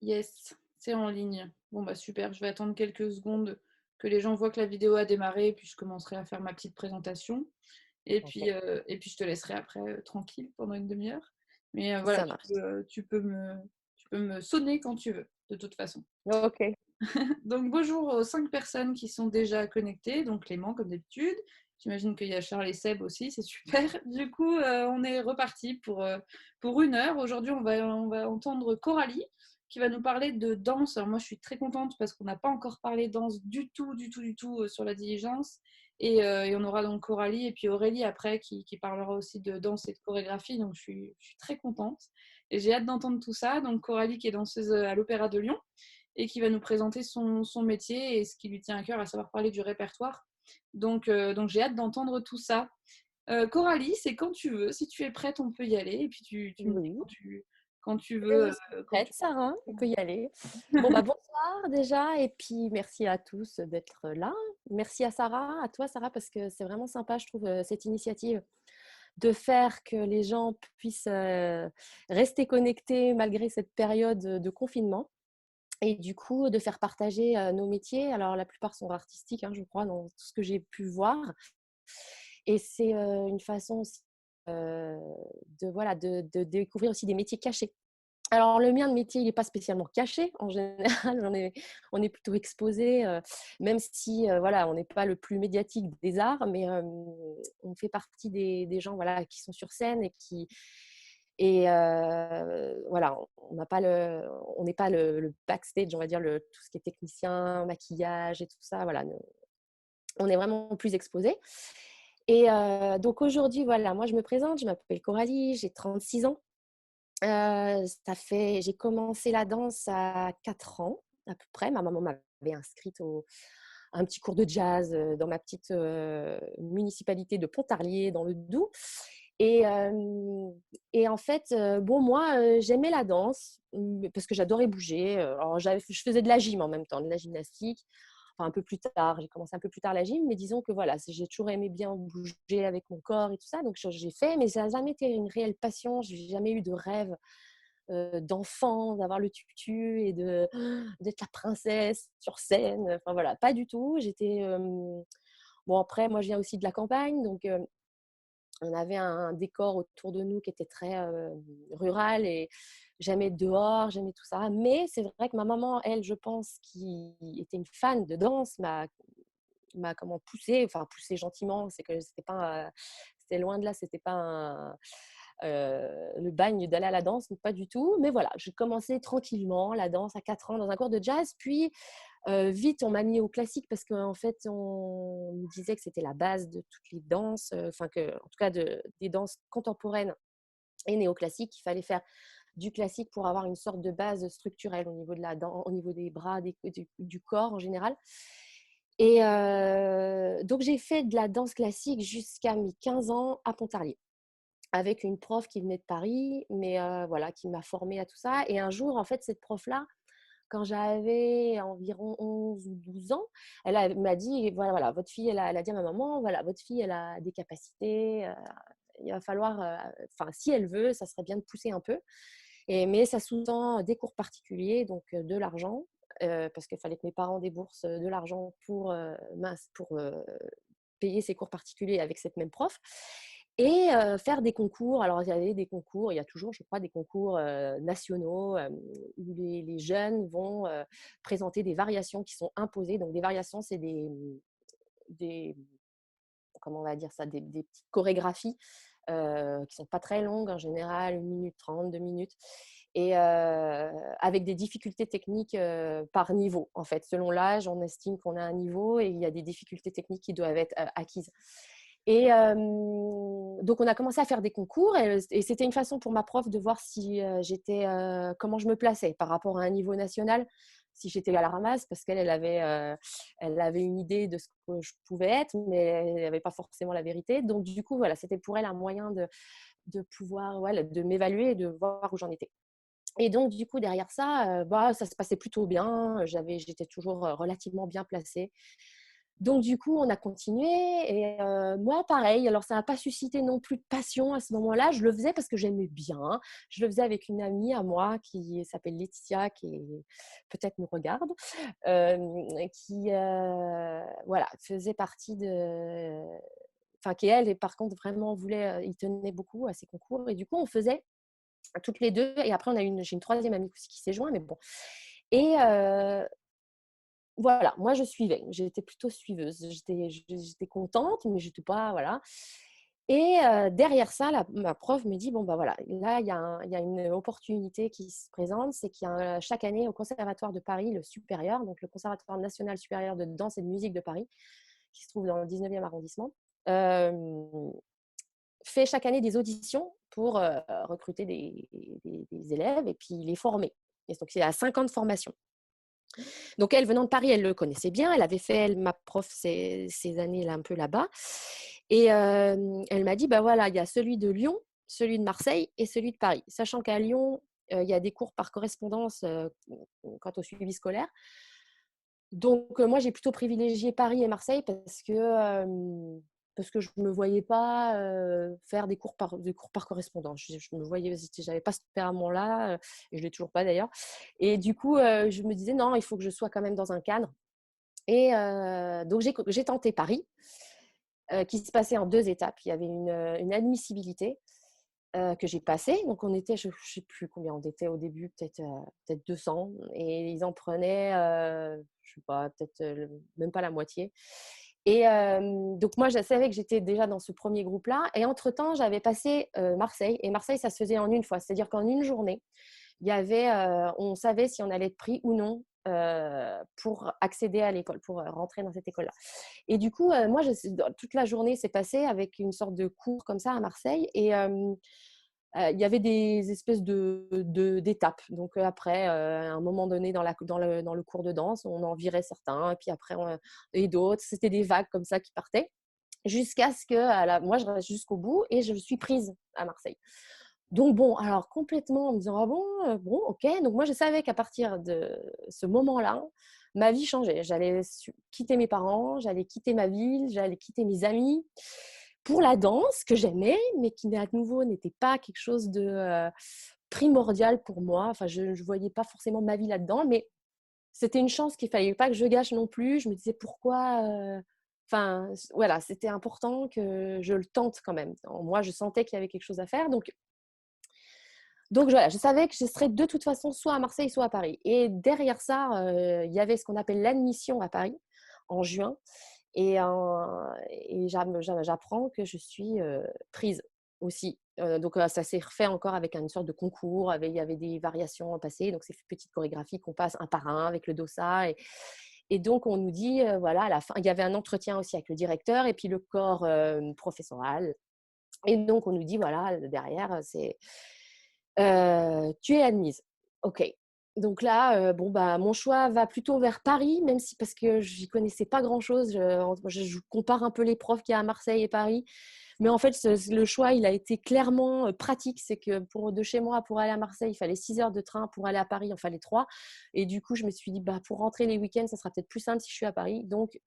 Yes, c'est en ligne. Bon bah super, je vais attendre quelques secondes que les gens voient que la vidéo a démarré, puis je commencerai à faire ma petite présentation. OK, Et puis je te laisserai après tranquille pendant une demi-heure. Mais voilà, ça marche. tu peux me sonner quand tu veux, de toute façon. OK. Donc bonjour aux 5 personnes qui sont déjà connectées, donc Clément comme d'habitude. J'imagine qu'il y a Charles et Seb aussi, c'est super. Du coup, on est reparti pour une heure. Aujourd'hui, on va entendre Coralie qui va nous parler de danse. Alors moi, je suis très contente parce qu'on n'a pas encore parlé danse du tout sur la diligence. Et on aura donc Coralie et puis Aurélie après qui parlera aussi de danse et de chorégraphie. Donc je suis très contente et j'ai hâte d'entendre tout ça. Donc Coralie qui est danseuse à l'Opéra de Lyon et qui va nous présenter son métier et ce qui lui tient à cœur, à savoir parler du répertoire. Donc j'ai hâte d'entendre tout ça. Coralie, c'est quand tu veux. Si tu es prête, on peut y aller. Et puis tu me dis Oui, quand tu veux. je suis prête, Sarah, on peut y aller. Bon, veux. bah, bonsoir déjà, et puis merci à tous d'être là. Merci à Sarah, à toi, Sarah, parce que c'est vraiment sympa, je trouve, cette initiative de faire que les gens puissent rester connectés malgré cette période de confinement. Et du coup, de faire partager nos métiers. Alors, la plupart sont artistiques, hein, je crois, dans tout ce que j'ai pu voir. Et c'est une façon aussi euh, voilà, de découvrir aussi des métiers cachés. Alors, le mien de métier, il n'est pas spécialement caché. En général, on est plutôt exposé, même si voilà, on n'est pas le plus médiatique des arts, mais on fait partie des gens voilà, qui sont sur scène et qui. Et voilà, on n'est pas le backstage, on va dire, tout ce qui est technicien, maquillage et tout ça. Voilà, on est vraiment plus exposé. Et donc aujourd'hui, voilà, moi je me présente, je m'appelle Coralie, j'ai 36 ans. J'ai commencé la danse à 4 ans, à peu près. Ma maman m'avait inscrite à un petit cours de jazz dans ma petite municipalité de Pontarlier, dans le Doubs. Et, euh, et en fait, bon, moi, j'aimais la danse parce que j'adorais bouger. Alors, je faisais de la gym en même temps, de la gymnastique. Enfin, un peu plus tard, j'ai commencé un peu plus tard la gym, mais disons que voilà, j'ai toujours aimé bien bouger avec mon corps et tout ça. Donc, j'ai fait, mais ça n'a jamais été une réelle passion. Je n'ai jamais eu de rêve d'enfant, d'avoir le tutu et d'être la princesse sur scène. Enfin voilà, pas du tout. Bon, après, moi je viens aussi de la campagne, donc on avait un décor autour de nous qui était très rural et j'aimais être dehors, j'aimais tout ça. Mais c'est vrai que ma maman, elle, je pense, qui était une fan de danse, m'a comment poussé, enfin poussé gentiment, c'est que c'était pas, c'était loin de là, c'était pas le bagne d'aller à la danse, pas du tout. Mais voilà, j'ai commencé tranquillement la danse à 4 ans dans un cours de jazz, puis vite on m'a mis au classique parce qu'en fait on me disait que c'était la base de toutes les danses, enfin que en tout cas des danses contemporaines et néoclassiques, il fallait faire du classique pour avoir une sorte de base structurelle au niveau de la danse, au niveau des bras, du corps en général. Et donc, j'ai fait de la danse classique jusqu'à mes 15 ans à Pontarlier, avec une prof qui venait de Paris, mais voilà, qui m'a formée à tout ça. Et un jour, en fait, cette prof-là, quand j'avais environ 11 ou 12 ans, m'a dit, voilà, voilà, votre fille, elle a dit à ma maman, voilà, votre fille, elle a des capacités, il va falloir, enfin, si elle veut, ça serait bien de pousser un peu. Mais ça sous-tend des cours particuliers, donc de l'argent, parce qu'il fallait que mes parents déboursent de l'argent pour payer ces cours particuliers avec cette même prof. Et faire des concours. Alors, il y avait des concours, il y a toujours, je crois, des concours nationaux où les jeunes vont présenter des variations qui sont imposées. Donc, des variations, c'est des comment on va dire ça, des petites chorégraphies qui sont pas très longues en général, 1 minute 30, 2 minutes, et avec des difficultés techniques par niveau. En fait, selon l'âge, on estime qu'on a un niveau et il y a des difficultés techniques qui doivent être acquises. Et donc, on a commencé à faire des concours et c'était une façon pour ma prof de voir si comment je me plaçais par rapport à un niveau national, si j'étais à la ramasse, parce elle avait une idée de ce que je pouvais être, mais elle n'avait pas forcément la vérité. Donc, du coup, voilà, c'était pour elle un moyen de pouvoir, ouais, de m'évaluer et de voir où j'en étais. Et donc, du coup, derrière ça, ça se passait plutôt bien. J'étais toujours relativement bien placée Donc, du coup, on a continué et moi, pareil. Alors, ça n'a pas suscité non plus de passion à ce moment-là. Je le faisais parce que j'aimais bien. Je le faisais avec une amie à moi qui s'appelle Laetitia, qui peut-être nous regarde, qui voilà, faisait partie de… Enfin, qui elle, par contre, vraiment voulait, il tenait beaucoup à ses concours. Et du coup, on faisait toutes les deux. Et après, j'ai une troisième amie aussi qui s'est jointe, mais bon. Et voilà, moi je suivais, j'étais plutôt suiveuse, j'étais contente, mais j'étais pas, voilà. Et derrière ça, ma prof me dit, bon, bah voilà, là, il y a une opportunité qui se présente, c'est qu'il y a chaque année au Conservatoire de Paris, le supérieur, donc le Conservatoire national supérieur de danse et de musique de Paris, qui se trouve dans le 19e arrondissement, fait chaque année des auditions pour recruter des élèves et puis les former. Et donc, il y a 5 ans de formation. Donc, elle, venant de Paris, elle le connaissait bien. Elle avait fait, ma prof, ces années-là, un peu là-bas. Et elle m'a dit, bah voilà, il y a celui de Lyon, celui de Marseille et celui de Paris. Sachant qu'à Lyon, il y a des cours par correspondance quant au suivi scolaire. Donc, moi, j'ai plutôt privilégié Paris et Marseille parce que je ne me voyais pas faire des cours par correspondance. Je me voyais, j'avais pas ce tempérament-là, et je l'ai toujours pas d'ailleurs. Et du coup, je me disais, non, il faut que je sois quand même dans un cadre. Et donc, j'ai tenté Paris, qui se passait en 2 étapes. Il y avait une admissibilité que j'ai passée. Donc, on était, je ne sais plus combien on était au début, peut-être 200. Et ils en prenaient, je ne sais pas, peut-être même pas la moitié. Et donc, moi, je savais que j'étais déjà dans ce premier groupe-là. Et entre-temps, j'avais passé Marseille. Et Marseille, ça se faisait en une fois. C'est-à-dire qu'en une journée, il y avait, on savait si on allait être pris ou non pour accéder à l'école, pour rentrer dans cette école-là. Et du coup, moi, toute la journée s'est passée avec une sorte de cours comme ça à Marseille. Et il y avait des espèces d'étapes. Donc après, à un moment donné, dans le cours de danse, on en virait certains, et puis après, et d'autres. C'était des vagues comme ça qui partaient, jusqu'à ce que moi, je reste jusqu'au bout et je suis prise à Marseille. Donc bon, alors complètement en me disant, ah bon, bon, ok. Donc moi, je savais qu'à partir de ce moment-là, ma vie changeait. J'allais quitter mes parents, j'allais quitter ma ville, j'allais quitter mes amis pour la danse que j'aimais, mais qui à nouveau n'était pas quelque chose de primordial pour moi. Enfin, je ne voyais pas forcément ma vie là-dedans, mais c'était une chance qu'il ne fallait pas que je gâche non plus. Je me disais pourquoi… Enfin, voilà, c'était important que je le tente quand même. Moi, je sentais qu'il y avait quelque chose à faire. Donc voilà, je savais que je serais de toute façon soit à Marseille, soit à Paris. Et derrière ça, il y avait ce qu'on appelle l'admission à Paris en juin. Et j'apprends que je suis prise aussi. Donc ça s'est refait encore avec une sorte de concours. Il y avait des variations passées. Donc ces petites chorégraphies qu'on passe un par un avec le dossa. Et donc on nous dit, voilà, à la fin, il y avait un entretien aussi avec le directeur et puis le corps professoral. Et donc on nous dit, voilà, derrière, c'est… tu es admise. OK. Donc là, bon, bah, mon choix va plutôt vers Paris, même si parce que j'y connaissais pas grand-chose. Je compare un peu les profs qu'il y a à Marseille et Paris. Mais en fait, le choix, il a été clairement pratique. C'est que de chez moi, pour aller à Marseille, il fallait 6 heures de train. Pour aller à Paris, il en fallait 3. Et du coup, je me suis dit, bah, pour rentrer les week-ends, ça sera peut-être plus simple si je suis à Paris. Donc,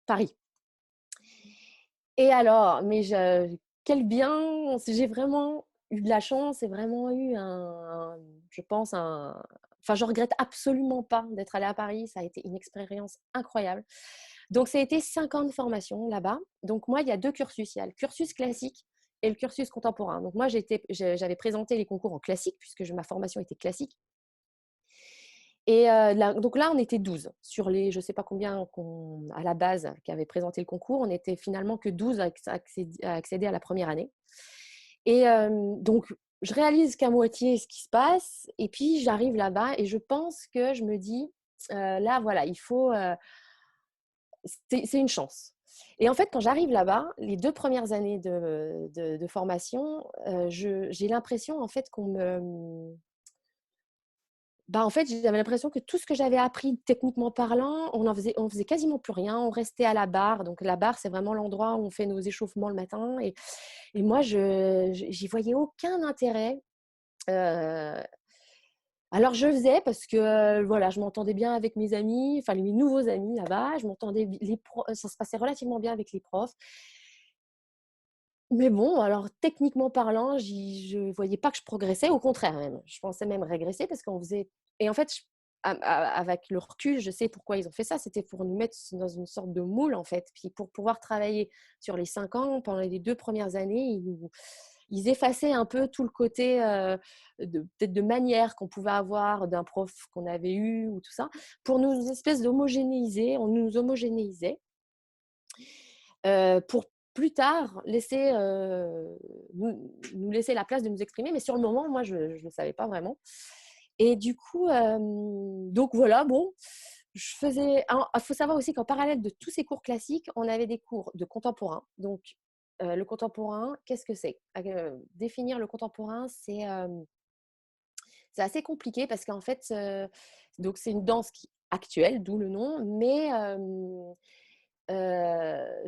Paris. Et alors, mais quel bien, j'ai vraiment eu de la chance et vraiment eu je pense, enfin, je regrette absolument pas d'être allée à Paris. Ça a été une expérience incroyable. Donc, ça a été 5 ans de formation là-bas. Donc, moi, il y a 2 cursus. Il y a le cursus classique et le cursus contemporain. Donc, moi, j'avais présenté les concours en classique puisque ma formation était classique. Et donc là, on était 12 sur les, je ne sais pas combien à la base qui avaient présenté le concours. On n'était finalement que 12 à accéder à la première année. Et donc, je réalise qu'à moitié ce qui se passe. Et puis, j'arrive là-bas et je pense que je me dis, là, voilà, il faut… c'est une chance. Et en fait, quand j'arrive là-bas, les 2 premières années de formation, j'ai l'impression en fait qu'on me… Bah, en fait, j'avais l'impression que tout ce que j'avais appris techniquement parlant, on faisait quasiment plus rien. On restait à la barre. Donc, la barre, c'est vraiment l'endroit où on fait nos échauffements le matin. Et moi, j'y voyais aucun intérêt. Alors, je faisais parce que, voilà, je m'entendais bien avec mes amis, enfin, mes nouveaux amis là-bas. Je m'entendais ça se passait relativement bien avec les profs. Mais bon, alors techniquement parlant, je voyais pas que je progressais, au contraire même. Je pensais même régresser parce qu'on faisait et en fait, avec le recul, je sais pourquoi ils ont fait ça. C'était pour nous mettre dans une sorte de moule, en fait. Puis pour pouvoir travailler sur les 5 ans, pendant les 2 premières années, ils effaçaient un peu tout le côté, peut-être de manière qu'on pouvait avoir d'un prof qu'on avait eu ou tout ça, pour nous espèce d'homogénéiser. On nous homogénéisait pour plus tard laisser, nous laisser la place de nous exprimer. Mais sur le moment, moi, je ne le savais pas vraiment. Et du coup, donc voilà, bon, je faisais. Il faut savoir aussi qu'en parallèle de tous ces cours classiques, on avait des cours de contemporain. Donc, le contemporain, qu'est-ce que c'est? Définir le contemporain, c'est assez compliqué parce qu'en fait, donc c'est une danse actuelle, d'où le nom, mais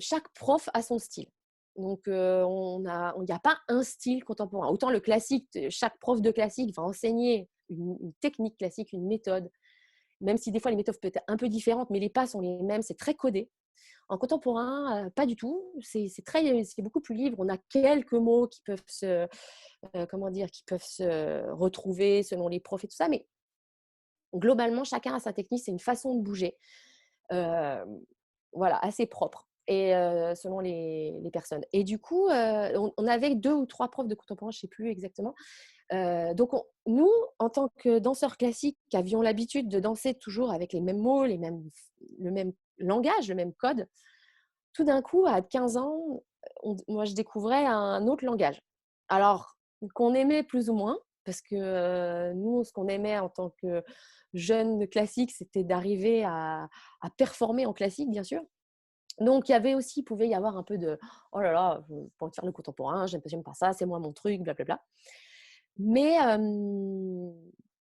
chaque prof a son style. Donc, il n'y a pas un style contemporain. Autant le classique, chaque prof de classique va enseigner une technique classique, une méthode, même si des fois les méthodes peuvent être un peu différentes, mais les pas sont les mêmes, c'est très codé. En contemporain, pas du tout. C'est beaucoup plus libre. On a quelques mots qui peuvent comment dire, qui peuvent se retrouver selon les profs et tout ça, mais globalement, chacun a sa technique. C'est une façon de bouger. Euh, voilà, assez propre et selon les personnes. Et du coup, on avait 2 ou 3 profs de contemporain, je ne sais plus exactement. Donc, nous, en tant que danseurs classiques qui avions l'habitude de danser toujours avec les mêmes mots, le même langage, le même code, tout d'un coup, à 15 ans, moi, je découvrais un autre langage. Alors, qu'on aimait plus ou moins, parce que nous, ce qu'on aimait en tant que jeunes classiques, c'était d'arriver à performer en classique, bien sûr. Donc, il pouvait y avoir un peu de oh là là, je ne peux pas faire le contemporain, j'aime pas ça, c'est moi mon truc, blablabla. Mais,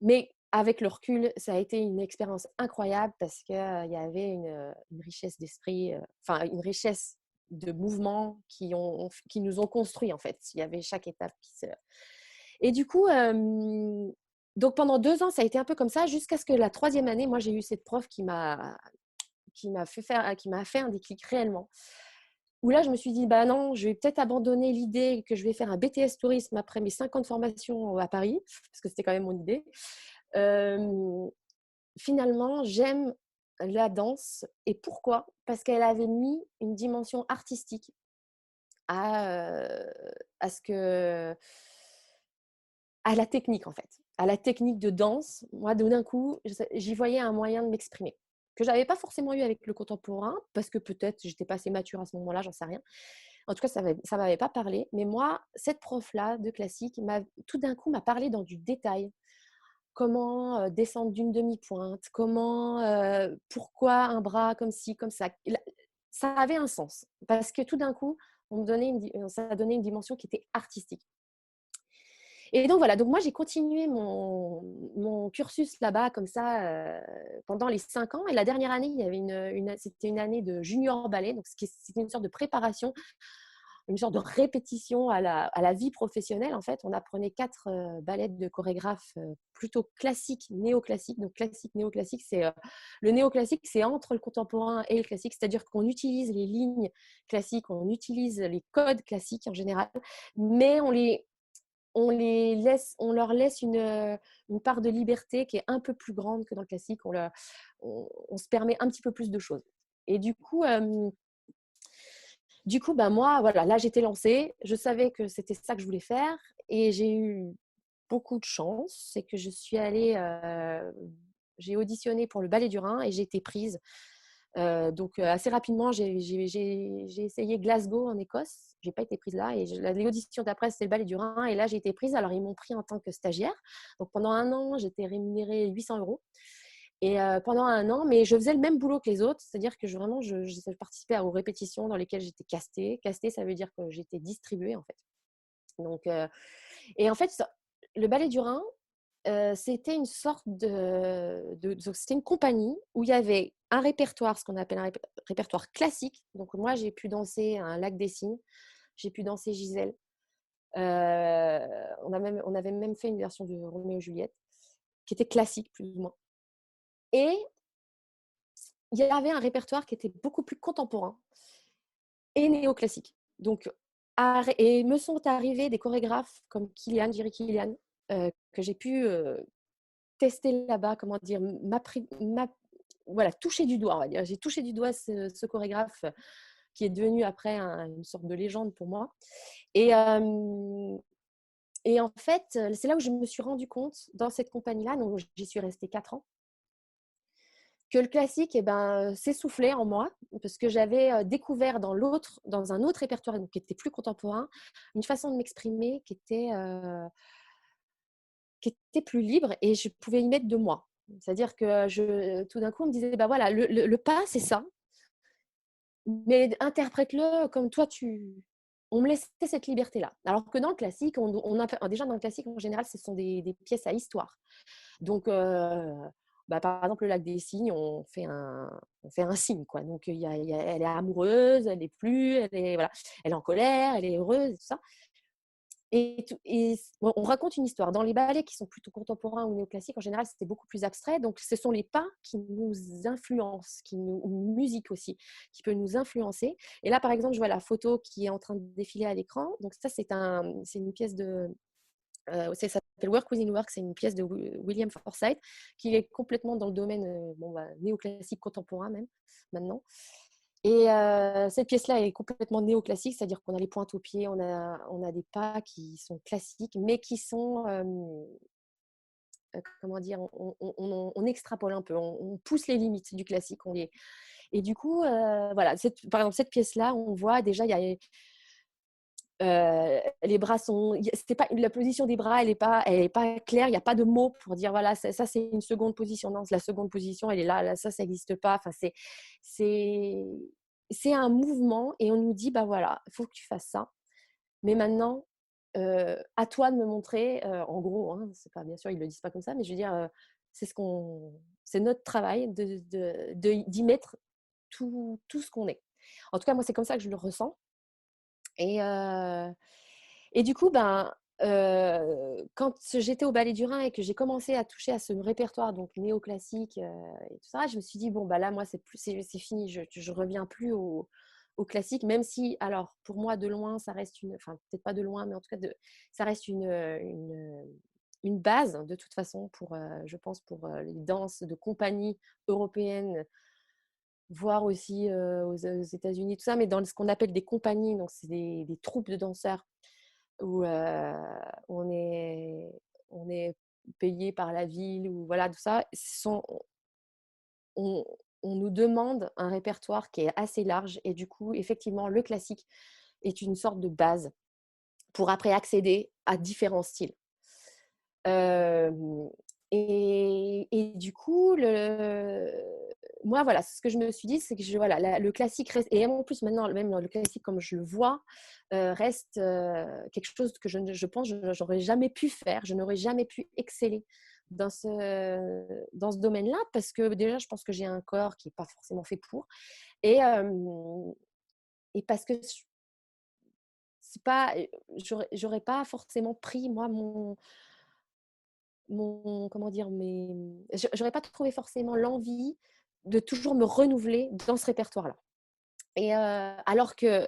mais avec le recul, ça a été une expérience incroyable parce qu'il y avait une richesse d'esprit, enfin une richesse de mouvements qui nous ont construits en fait. Il y avait chaque étape qui se. Et du coup, donc pendant 2 ans, ça a été un peu comme ça jusqu'à ce que la troisième année, moi j'ai eu cette prof qui m'a fait un déclic réellement. Où là, je me suis dit, bah non, je vais peut-être abandonner l'idée que je vais faire un BTS tourisme après mes 5 ans de formation à Paris, parce que c'était quand même mon idée. Euh, Finalement, j'aime la danse. Et pourquoi? Parce qu'elle avait mis une dimension artistique à ce que à la technique en fait, à la technique de danse. Moi, d'un coup, j'y voyais un moyen de m'exprimer que j'avais pas forcément eu avec le contemporain parce que peut-être j'étais pas assez mature à ce moment-là, j'en sais rien. En tout cas, ça m'avait pas parlé. Mais moi, cette prof-là de classique, tout d'un coup, m'a parlé dans du détail. Comment descendre d'une demi-pointe, pourquoi un bras comme ci, comme ça. Ça avait un sens parce que tout d'un coup, ça a donné une dimension qui était artistique. Et donc voilà, donc moi j'ai continué mon cursus là-bas comme ça pendant les 5 ans. Et la dernière année, il y avait c'était une année de junior ballet, donc c'était une sorte de préparation, une sorte de répétition à la vie professionnelle. En fait, on apprenait 4 ballets de chorégraphes plutôt classiques, néoclassiques. Donc classique, néoclassique, le néoclassique, c'est entre le contemporain et le classique, c'est-à-dire qu'on utilise les lignes classiques, on utilise les codes classiques en général, mais on leur laisse une part de liberté qui est un peu plus grande que dans le classique. On se permet un petit peu plus de choses. Et du coup, ben moi, voilà, là, j'étais lancée. Je savais que c'était ça que je voulais faire. Et j'ai eu beaucoup de chance. C'est que j'ai auditionné pour le Ballet du Rhin et j'ai été prise. Donc, assez rapidement, j'ai essayé Glasgow en Écosse. J'ai pas été prise là. Et l'audition d'après, c'était le Ballet du Rhin. Et là, j'ai été prise. Alors, ils m'ont pris en tant que stagiaire. Donc, pendant un an, j'étais rémunérée 800 euros. Et pendant un an, mais je faisais le même boulot que les autres, c'est-à-dire que je participais aux répétitions dans lesquelles j'étais castée. Castée, ça veut dire que j'étais distribuée, en fait. Donc, et en fait, le Ballet du Rhin, c'était une sorte donc c'était une compagnie où il y avait un répertoire, ce qu'on appelle un répertoire classique. Donc, moi, j'ai pu danser un Lac des Cygnes, j'ai pu danser Gisèle. On avait même fait une version de Roméo et Juliette. qui était classique plus ou moins. Et il y avait un répertoire qui était beaucoup plus contemporain et néoclassique. Donc, et me sont arrivés des chorégraphes comme Kilian, Jerry Kilian, que j'ai pu tester là-bas, comment dire, voilà, toucher du doigt, on va dire. J'ai touché du doigt ce chorégraphe qui est devenu après une sorte de légende pour moi. Et, et en fait, c'est là où je me suis rendu compte, dans cette compagnie-là, donc j'y suis restée 4 ans, que le classique s'essoufflait en moi, parce que j'avais découvert dans un autre répertoire, donc, qui était plus contemporain, une façon de m'exprimer qui était plus libre et je pouvais y mettre de moi. C'est-à-dire que tout d'un coup, on me disait, bah voilà, le pas, c'est ça, mais interprète-le comme toi, on me laissait cette liberté-là. Alors que dans le classique, déjà dans le classique, en général, ce sont des pièces à histoire. Donc, par exemple, le lac des cygnes, on fait un cygne, quoi. Donc, elle est amoureuse, elle est plus, voilà, elle est en colère, elle est heureuse, et tout ça. Bon, on raconte une histoire. Dans les ballets qui sont plutôt contemporains ou néoclassiques, en général, c'était beaucoup plus abstrait. Donc, ce sont les pas qui nous influencent, ou musique aussi, qui peut nous influencer. Et là, par exemple, je vois la photo qui est en train de défiler à l'écran. Donc, ça, c'est une pièce ça s'appelle Work Within Work, c'est une pièce de William Forsythe qui est complètement dans le domaine néoclassique contemporain même maintenant. Et cette pièce-là est complètement néoclassique, c'est-à-dire qu'on a les pointes aux pieds, on a des pas qui sont classiques, mais qui sont, comment dire, on extrapole un peu, on pousse les limites du classique. Et du coup, voilà, par exemple, cette pièce-là, on voit déjà, il y a les bras c'était pas la position des bras, elle est pas claire, il y a pas de mots pour dire voilà, ça c'est une seconde position. Non, la seconde position, elle est là, ça n'existe pas. Enfin, c'est un mouvement et on nous dit bah voilà, il faut que tu fasses ça. Mais maintenant, à toi de me montrer, en gros, hein, c'est pas, bien sûr, ils le disent pas comme ça, mais je veux dire, c'est notre travail d'y mettre tout ce qu'on est. En tout cas, moi, c'est comme ça que je le ressens. Et, du coup, quand j'étais au Ballet du Rhin et que j'ai commencé à toucher à ce répertoire donc néoclassique et tout ça, je me suis dit bon là moi c'est fini, je reviens plus au classique, même si alors pour moi de loin ça reste enfin peut-être pas de loin, mais en tout cas ça reste une base de toute façon je pense pour les danses de compagnie européennes, voire aussi aux États-Unis, tout ça, mais dans ce qu'on appelle des compagnies, donc c'est des troupes de danseurs où on est payé par la ville, ou voilà, tout ça. On, on nous demande un répertoire qui est assez large et du coup, effectivement, le classique est une sorte de base pour après accéder à différents styles. Et du coup, moi, voilà, ce que je me suis dit, c'est que voilà, le classique reste, et en plus maintenant, même le classique comme je le vois, reste quelque chose que je pense que je n'aurais jamais pu faire, je n'aurais jamais pu exceller dans ce domaine-là, parce que déjà, je pense que j'ai un corps qui n'est pas forcément fait pour, et, parce que c'est pas, j'aurais pas forcément pris, moi, comment dire, j'aurais pas trouvé forcément l'envie de toujours me renouveler dans ce répertoire-là. Et alors que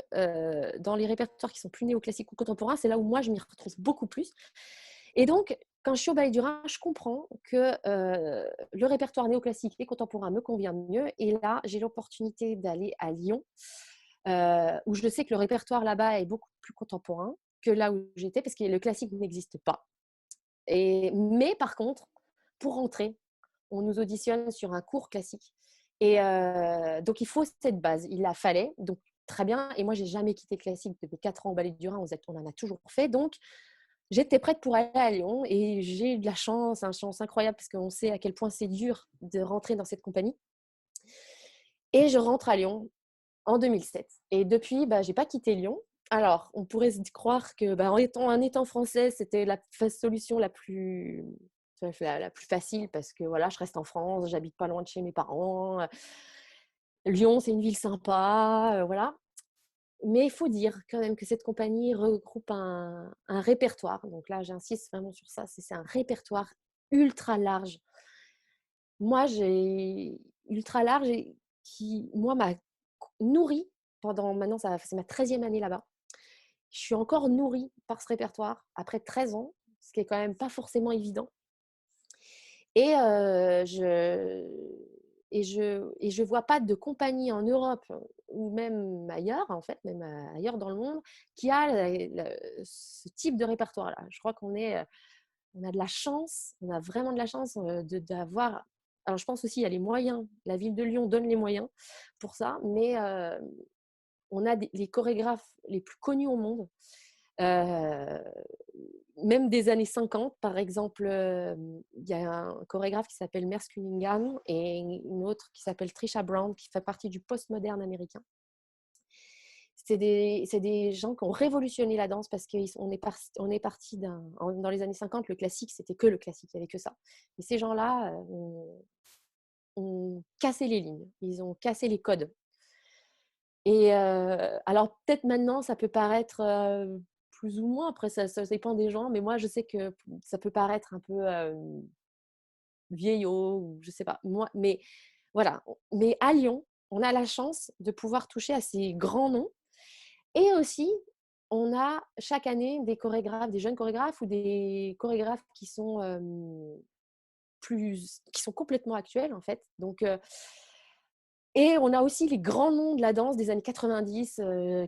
dans les répertoires qui sont plus néoclassiques ou contemporains, c'est là où moi je m'y retrouve beaucoup plus. Et donc, quand je suis au Ballet du Rhin, je comprends que le répertoire néoclassique et contemporain me convient mieux. Et là, j'ai l'opportunité d'aller à Lyon, où je sais que le répertoire là-bas est beaucoup plus contemporain que là où j'étais, parce que le classique n'existe pas. Mais par contre, pour rentrer, on nous auditionne sur un cours classique. Et donc, il faut cette base. Il la fallait. Donc, très bien. Et moi, je n'ai jamais quitté le classique depuis 4 ans au Ballet du Rhin. On en a toujours fait. Donc, j'étais prête pour aller à Lyon. Et j'ai eu de la chance, une chance incroyable, parce qu'on sait à quel point c'est dur de rentrer dans cette compagnie. Et je rentre à Lyon en 2007. Et depuis, je n'ai pas quitté Lyon. Alors, on pourrait se croire que, en étant française, c'était la solution la plus facile, parce que voilà, je reste en France, j'habite pas loin de chez mes parents. Lyon, c'est une ville sympa, voilà. Mais il faut dire quand même que cette compagnie regroupe un répertoire. Donc là, j'insiste vraiment sur ça, c'est un répertoire ultra large. Moi, j'ai ultra large et qui, moi, m'a nourrie pendant maintenant, c'est ma 13e année là-bas. Je suis encore nourrie par ce répertoire après 13 ans, ce qui est quand même pas forcément évident. Et je vois pas de compagnie en Europe ou même ailleurs, en fait, même ailleurs dans le monde, qui a ce type de répertoire-là. Je crois on a de la chance, on a vraiment de la chance d'avoir. Alors, je pense aussi il y a les moyens. La ville de Lyon donne les moyens pour ça, mais on a les chorégraphes les plus connus au monde. Euh, Même des années 50, par exemple, il y a un chorégraphe qui s'appelle Merce Cunningham et une autre qui s'appelle Trisha Brown, qui fait partie du postmoderne américain. C'est des gens qui ont révolutionné la danse parce qu'on est parti dans les années 50, le classique, c'était que le classique, il n'y avait que ça. Et ces gens-là ont cassé les lignes, ils ont cassé les codes. Et alors, peut-être maintenant, ça peut paraître plus ou moins, après, ça dépend des gens, mais moi, je sais que ça peut paraître un peu vieillot, ou je sais pas. Moi, mais voilà. Mais à Lyon, on a la chance de pouvoir toucher à ces grands noms. Et aussi, on a chaque année des chorégraphes, des jeunes chorégraphes ou des chorégraphes qui sont qui sont complètement actuels, en fait. Donc, et on a aussi les grands noms de la danse des années 90,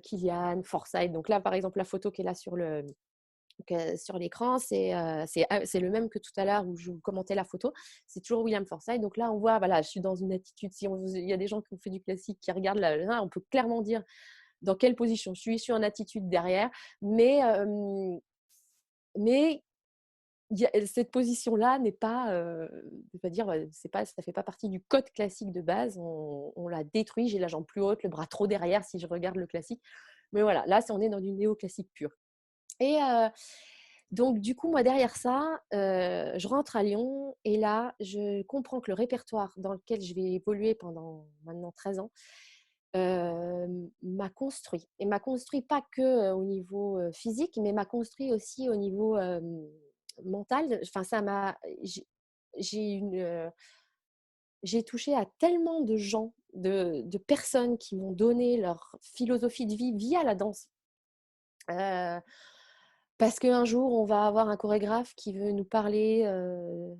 Kilian, Forsyth. Donc là, par exemple, la photo qui est là sur l'écran, c'est le même que tout à l'heure où je vous commentais la photo. C'est toujours William Forsythe. Donc là, on voit, voilà, je suis dans une attitude. Il y a des gens qui ont fait du classique qui regardent là, on peut clairement dire dans quelle position je suis en attitude derrière. Mais cette position-là n'est pas, je vais dire, ça fait pas partie du code classique de base. On l'a détruit. J'ai la jambe plus haute, le bras trop derrière si je regarde le classique. Mais voilà, là, on est dans du néoclassique pur. Et donc, du coup, moi, derrière ça, je rentre à Lyon et là, je comprends que le répertoire dans lequel je vais évoluer pendant maintenant 13 ans m'a construit. Et m'a construit pas que au niveau physique, mais m'a construit aussi au niveau mental. Enfin, j'ai une, j'ai touché à tellement de gens, de personnes qui m'ont donné leur philosophie de vie via la danse. Euh, Parce qu'un jour, on va avoir un chorégraphe qui veut nous parler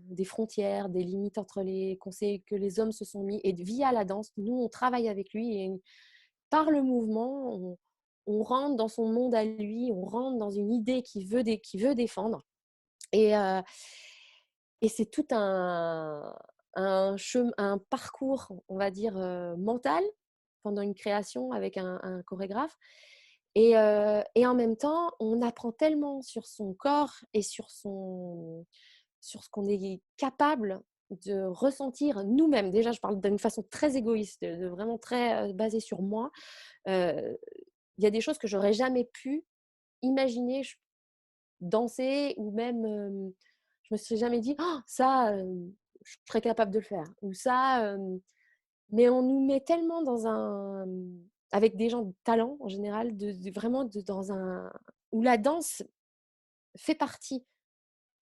des frontières, des limites entre qu'on sait que les hommes se sont mis. Et via la danse, nous, on travaille avec lui et par le mouvement, on rentre dans son monde à lui, on rentre dans une idée qu'il veut défendre. Et, et c'est tout un parcours, on va dire, mental pendant une création avec un chorégraphe. Et en même temps, on apprend tellement sur son corps et sur ce qu'on est capable de ressentir nous-mêmes. Déjà, je parle d'une façon très égoïste, de vraiment très basée sur moi. Il y a des choses que j'aurais jamais pu imaginer danser ou même je me suis jamais dit oh, ça je serais capable de le faire ou ça mais on nous met tellement dans un avec des gens de talent en général vraiment dans un où la danse fait partie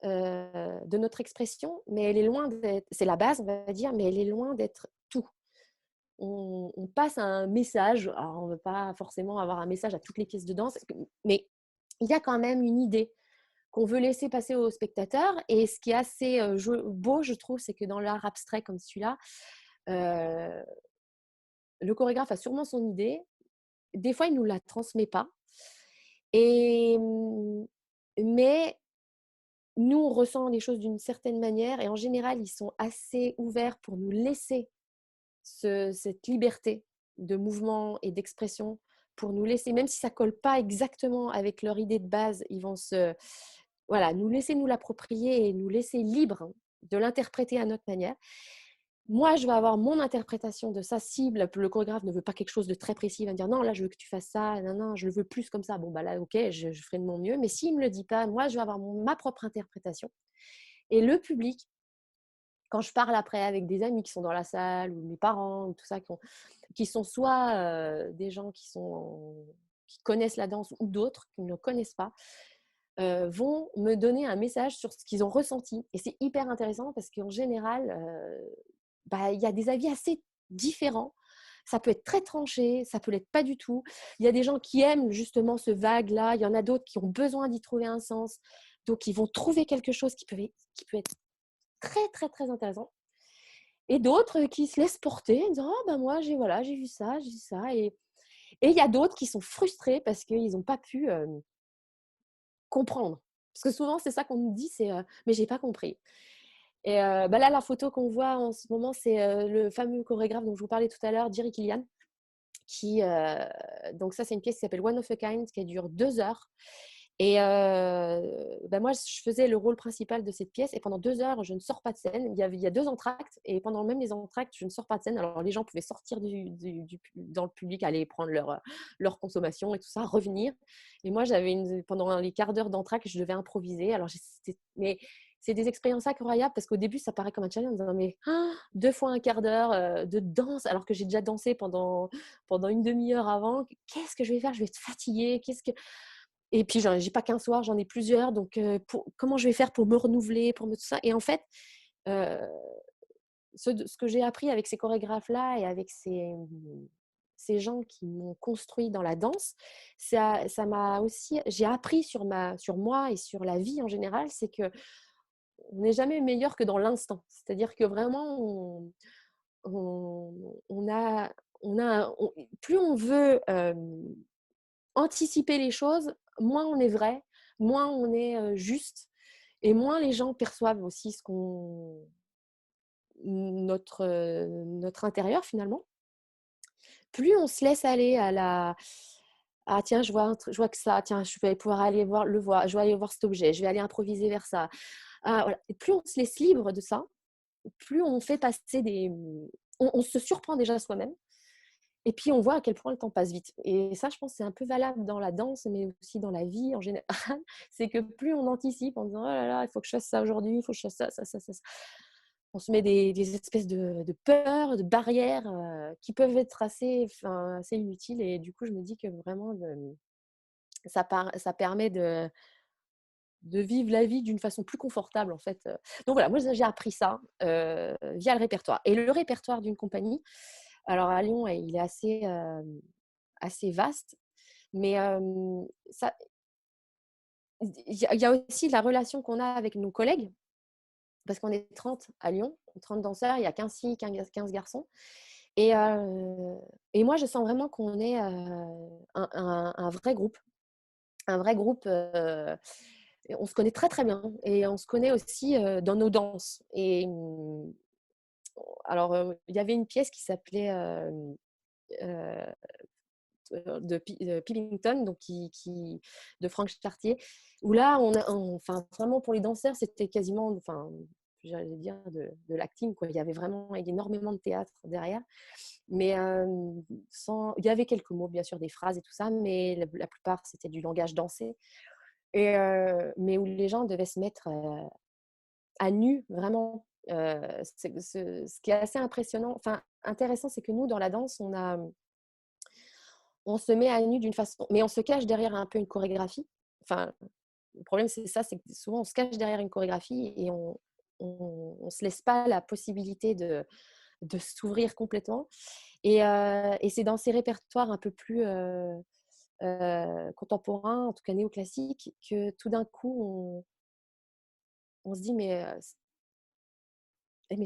de notre expression, mais elle est loin d'être, c'est la base on va dire, mais elle est loin d'être tout. On passe un message, alors on ne veut pas forcément avoir un message à toutes les pièces de danse, mais il y a quand même une idée qu'on veut laisser passer aux spectateurs. Et ce qui est assez beau, je trouve, c'est que dans l'art abstrait comme celui-là, euh, le chorégraphe a sûrement son idée. Des fois, il ne nous la transmet pas. Et, mais nous, on ressent les choses d'une certaine manière. Et en général, ils sont assez ouverts pour nous laisser cette liberté de mouvement et d'expression, pour nous laisser, même si ça ne colle pas exactement avec leur idée de base, ils vont voilà, nous laisser nous l'approprier et nous laisser libres de l'interpréter à notre manière. Moi, je vais avoir mon interprétation de sa cible. Le chorégraphe ne veut pas quelque chose de très précis. Il va me dire non, là, je veux que tu fasses ça. Non, non, je le veux plus comme ça. Bon, bah là, ok, je ferai de mon mieux. Mais s'il ne me le dit pas, moi, je vais avoir ma propre interprétation. Et le public, quand je parle après avec des amis qui sont dans la salle ou mes parents ou tout ça, qui sont soit des gens qui connaissent la danse ou d'autres qui ne le connaissent pas, vont me donner un message sur ce qu'ils ont ressenti. Et c'est hyper intéressant parce qu'en général, il y a des avis assez différents. Ça peut être très tranché, ça peut l'être pas du tout. Il y a des gens qui aiment justement ce vague-là, il y en a d'autres qui ont besoin d'y trouver un sens. Donc, ils vont trouver quelque chose qui peut être très, très, très intéressant. Et d'autres qui se laissent porter en disant: «Ah ben moi, j'ai vu ça, j'ai vu ça». Et il y a d'autres qui sont frustrés parce qu'ils n'ont pas pu comprendre. Parce que souvent, c'est ça qu'on nous dit, c'est mais j'ai pas compris. Et là, la photo qu'on voit en ce moment, c'est le fameux chorégraphe dont je vous parlais tout à l'heure, Jerry Kilian, qui, donc ça, c'est une pièce qui s'appelle One of a Kind, qui dure 2 heures. Et moi, je faisais le rôle principal de cette pièce et pendant 2 heures, je ne sors pas de scène. Il y a 2 entractes et pendant même les entractes, je ne sors pas de scène. Alors, les gens pouvaient sortir dans le public, aller prendre leur consommation et tout ça, revenir. Et moi, pendant les quarts d'heure d'entracte, je devais improviser. Alors, mais c'est des expériences incroyables parce qu'au début, ça paraît comme un challenge. Mais 2 fois un quart d'heure de danse, alors que j'ai déjà dansé pendant une demi-heure avant. Qu'est-ce que je vais faire? Je vais être fatiguée. Et puis, j'ai pas qu'un soir, j'en ai plusieurs. Donc, comment je vais faire pour me renouveler, pour me tout ça? Et en fait, euh, ce que j'ai appris avec ces chorégraphes-là et avec ces gens qui m'ont construit dans la danse, ça m'a aussi, j'ai appris sur moi et sur la vie en général, c'est que on n'est jamais meilleur que dans l'instant. C'est-à-dire que vraiment, on a, plus on veut anticiper les choses, moins on est vrai, moins on est juste, et moins les gens perçoivent aussi notre intérieur finalement. Plus on se laisse aller à la ah tiens, je vois que ça, tiens, je vais pouvoir aller voir, je vais aller voir cet objet, je vais aller improviser vers ça. Ah, voilà. Et plus on se laisse libre de ça, plus on fait passer on se surprend déjà soi-même. Et puis, on voit à quel point le temps passe vite. Et ça, je pense, c'est un peu valable dans la danse, mais aussi dans la vie en général. C'est que plus on anticipe en disant: «Oh là là, il faut que je fasse ça aujourd'hui, il faut que je fasse ça, ça, ça, ça, ça». On se met des espèces de peurs, de barrières qui peuvent être assez inutiles. Et du coup, je me dis que vraiment, ça permet de vivre la vie d'une façon plus confortable, en fait. Donc voilà, moi, j'ai appris ça via le répertoire. Et le répertoire d'une compagnie, alors à Lyon, il est assez vaste, mais ça, il y a aussi la relation qu'on a avec nos collègues, parce qu'on est 30 à Lyon, 30 danseurs, il y a 15 filles, 15 garçons. Et, et moi, je sens vraiment qu'on est un vrai groupe. Un vrai groupe. On se connaît très très bien et on se connaît aussi dans nos danses. Et alors, il y avait une pièce qui s'appelait euh, de Pillington, donc de Franck Chartier, où là, enfin, vraiment pour les danseurs, c'était quasiment, enfin, j'allais dire de l'acting, quoi. Il y avait vraiment énormément de théâtre derrière, mais il y avait quelques mots, bien sûr, des phrases et tout ça, mais la plupart, c'était du langage dansé, et mais où les gens devaient se mettre à nu, vraiment. Ce qui est assez impressionnant, enfin intéressant, c'est que nous, dans la danse, on se met à nu d'une façon, mais on se cache derrière un peu une chorégraphie. Enfin, le problème, c'est ça, c'est que souvent, on se cache derrière une chorégraphie et on se laisse pas la possibilité de s'ouvrir complètement. Et c'est dans ces répertoires un peu plus contemporains, en tout cas néoclassiques, que tout d'un coup, on se dit, mais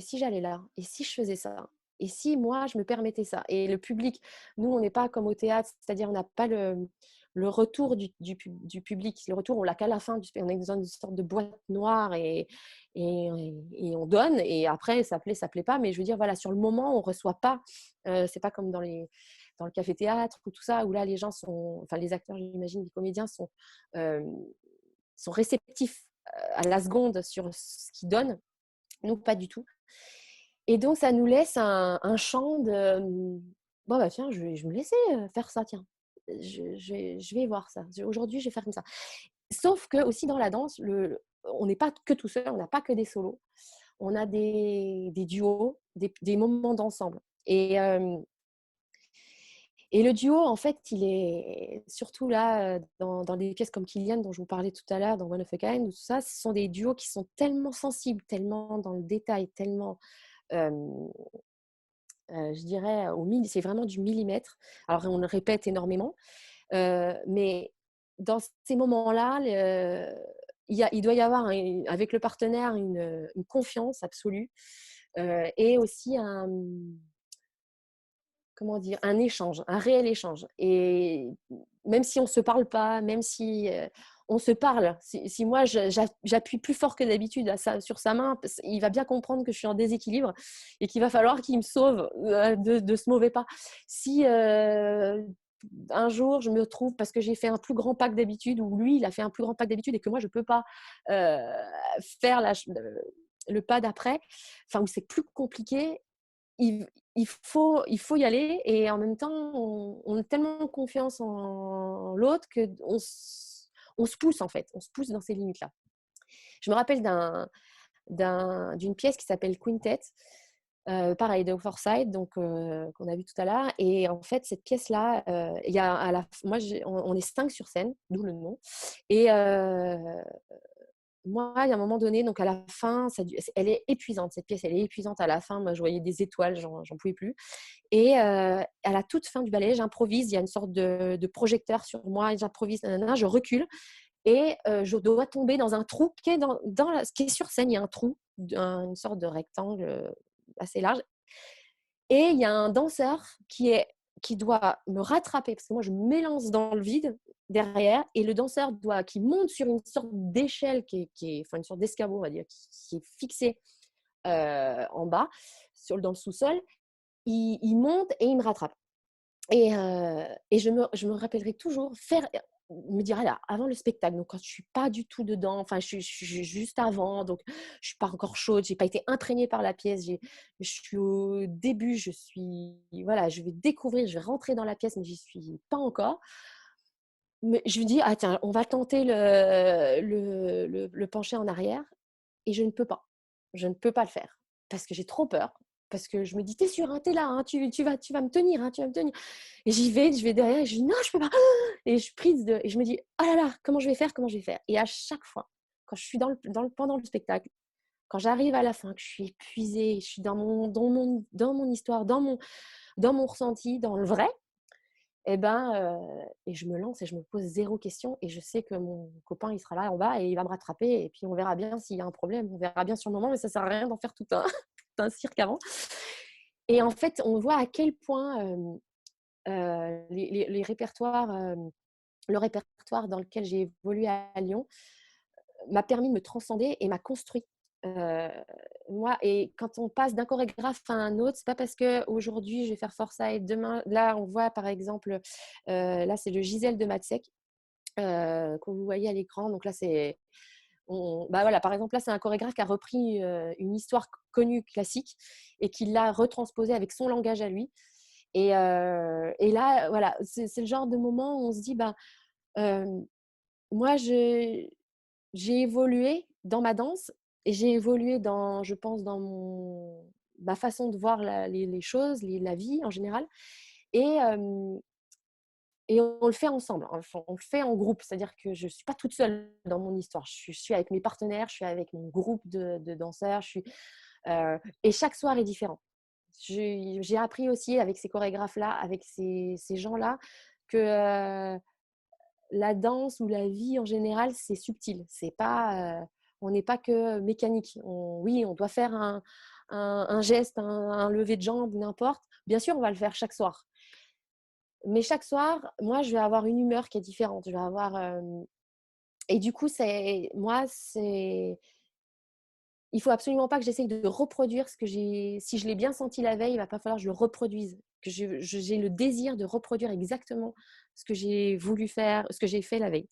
si j'allais là, et si je faisais ça, et si moi je me permettais ça. Et le public, nous on n'est pas comme au théâtre, c'est-à-dire on n'a pas le retour du public. Le retour, on l'a qu'à la fin, on est dans une sorte de boîte noire et on donne, et après ça plaît pas, mais je veux dire, voilà, sur le moment on reçoit pas. C'est pas comme dans le café-théâtre ou tout ça, où là les gens enfin les acteurs, j'imagine, les comédiens euh, sont réceptifs à la seconde sur ce qu'ils donnent. Nous, pas du tout. Et donc, ça nous laisse un champ de bon, bah tiens, je vais me laisser faire ça, tiens. Je vais voir ça. Aujourd'hui, je vais faire comme ça. Sauf que, aussi, dans la danse, on n'est pas que tout seul, on n'a pas que des solos. On a des duos, des moments d'ensemble. Et le duo, en fait, il est surtout là, dans des pièces comme Killian, dont je vous parlais tout à l'heure, dans One of a Kind, ou tout ça, ce sont des duos qui sont tellement sensibles, tellement dans le détail, tellement, euh, je dirais, c'est vraiment du millimètre. Alors, on le répète énormément, mais dans ces moments-là, il doit y avoir, avec le partenaire, une confiance absolue, et aussi comment dire, un échange, un réel échange. Et même si on ne se parle pas, même si on se parle, si moi j'appuie plus fort que d'habitude sur sa main, il va bien comprendre que je suis en déséquilibre et qu'il va falloir qu'il me sauve de ce mauvais pas. Si un jour je me trouve, parce que j'ai fait un plus grand pas que d'habitude, ou lui il a fait un plus grand pas que d'habitude et que moi je ne peux pas euh, faire le pas d'après, enfin où c'est plus compliqué, il, il faut y aller, et en même temps, on a tellement confiance en l'autre on se pousse en fait, on se pousse dans ces limites-là. Je me rappelle d'une pièce qui s'appelle Quintet, pareil, de Forsyth, donc qu'on a vu tout à l'heure. Et en fait, cette pièce-là, il y a on est 5 sur scène, d'où le nom. Et moi, il y a un moment donné, donc à la fin, elle est épuisante, cette pièce, elle est épuisante à la fin. Moi, je voyais des étoiles, j'en pouvais plus. Et à la toute fin du ballet, j'improvise, il y a une sorte de projecteur sur moi, et j'improvise, nanana, je recule, et je dois tomber dans un trou qui est, ce qui est sur scène. Il y a un trou, une sorte de rectangle assez large. Et il y a un danseur qui doit me rattraper, parce que moi, je m'élance dans le vide derrière, et le danseur qui monte sur une sorte d'échelle, enfin une sorte d'escabeau, on va dire, qui est fixée en bas, dans le sous-sol. Il monte et il me rattrape. Et je me rappellerai toujours me dire, là, avant le spectacle, donc quand je suis pas du tout dedans, enfin je suis juste avant, donc je suis pas encore chaude, j'ai pas été imprégnée par la pièce, je suis au début, voilà, je vais découvrir, je vais rentrer dans la pièce, mais j'y suis pas encore. Mais je lui dis, ah tiens, on va tenter le pencher en arrière, et je ne peux pas. Je ne peux pas le faire parce que j'ai trop peur. Parce que je me dis, t'es sûr, hein, t'es là, hein, tu vas me tenir, hein, tu vas me tenir. Et je vais derrière, et je dis, non, je peux pas. Et et je me dis, oh là là, comment je vais faire, comment je vais faire. Et à chaque fois, quand je suis pendant le spectacle, quand j'arrive à la fin, que je suis épuisée, je suis dans mon histoire, dans mon ressenti, dans le vrai, et je me lance et je me pose zéro question, et je sais que mon copain, il sera là en bas et il va me rattraper, et puis on verra bien s'il y a un problème, on verra bien sur le moment, mais ça sert à rien d'en faire tout un, tout un cirque avant. Et en fait, on voit à quel point les répertoires, le répertoire dans lequel j'ai évolué à Lyon m'a permis de me transcender et m'a construit. Euh, Moi, et quand on passe d'un chorégraphe à un autre, c'est pas parce que aujourd'hui je vais faire Forsyth, demain, là on voit par exemple, là c'est le Gisèle de Matzek, que vous voyez à l'écran. Donc là bah voilà, par exemple là c'est un chorégraphe qui a repris une histoire connue classique et qui l'a retransposée avec son langage à lui. Et là voilà, c'est le genre de moment où on se dit, bah moi j'ai évolué dans ma danse, et j'ai évolué je pense, dans ma façon de voir les choses, la vie en général. Et, et on le fait ensemble, on le fait en groupe, c'est-à-dire que je ne suis pas toute seule dans mon histoire. Je suis avec mes partenaires, je suis avec mon groupe de danseurs, et chaque soir est différent. J'ai appris aussi avec ces chorégraphes-là, avec ces gens-là, que la danse ou la vie en général, c'est subtil. On n'est pas que mécanique. Oui, on doit faire un geste, un lever de jambe, n'importe. Bien sûr, on va le faire chaque soir. Mais chaque soir, moi, je vais avoir une humeur qui est différente. Je vais avoir, et du coup, il faut absolument pas que j'essaye de reproduire ce que j'ai. Si je l'ai bien senti la veille, il va pas falloir que je le reproduise. Que j'ai le désir de reproduire exactement ce que j'ai voulu faire, ce que j'ai fait la veille.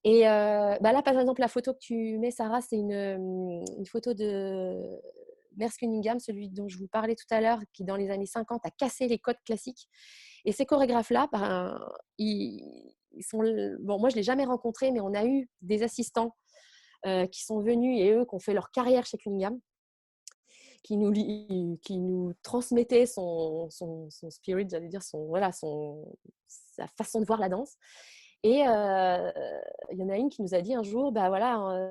Et bah là, par exemple, la photo que tu mets, Sarah, c'est une photo de Merce Cunningham, celui dont je vous parlais tout à l'heure, qui dans les années 50 a cassé les codes classiques. Et ces chorégraphes-là, ils sont. Bon, moi, je ne l'ai jamais rencontré, mais on a eu des assistants qui sont venus, et eux qui ont fait leur carrière chez Cunningham, qui nous transmettait son spirit, j'allais dire, sa façon de voir la danse. Et il y en a une qui nous a dit un jour, bah voilà,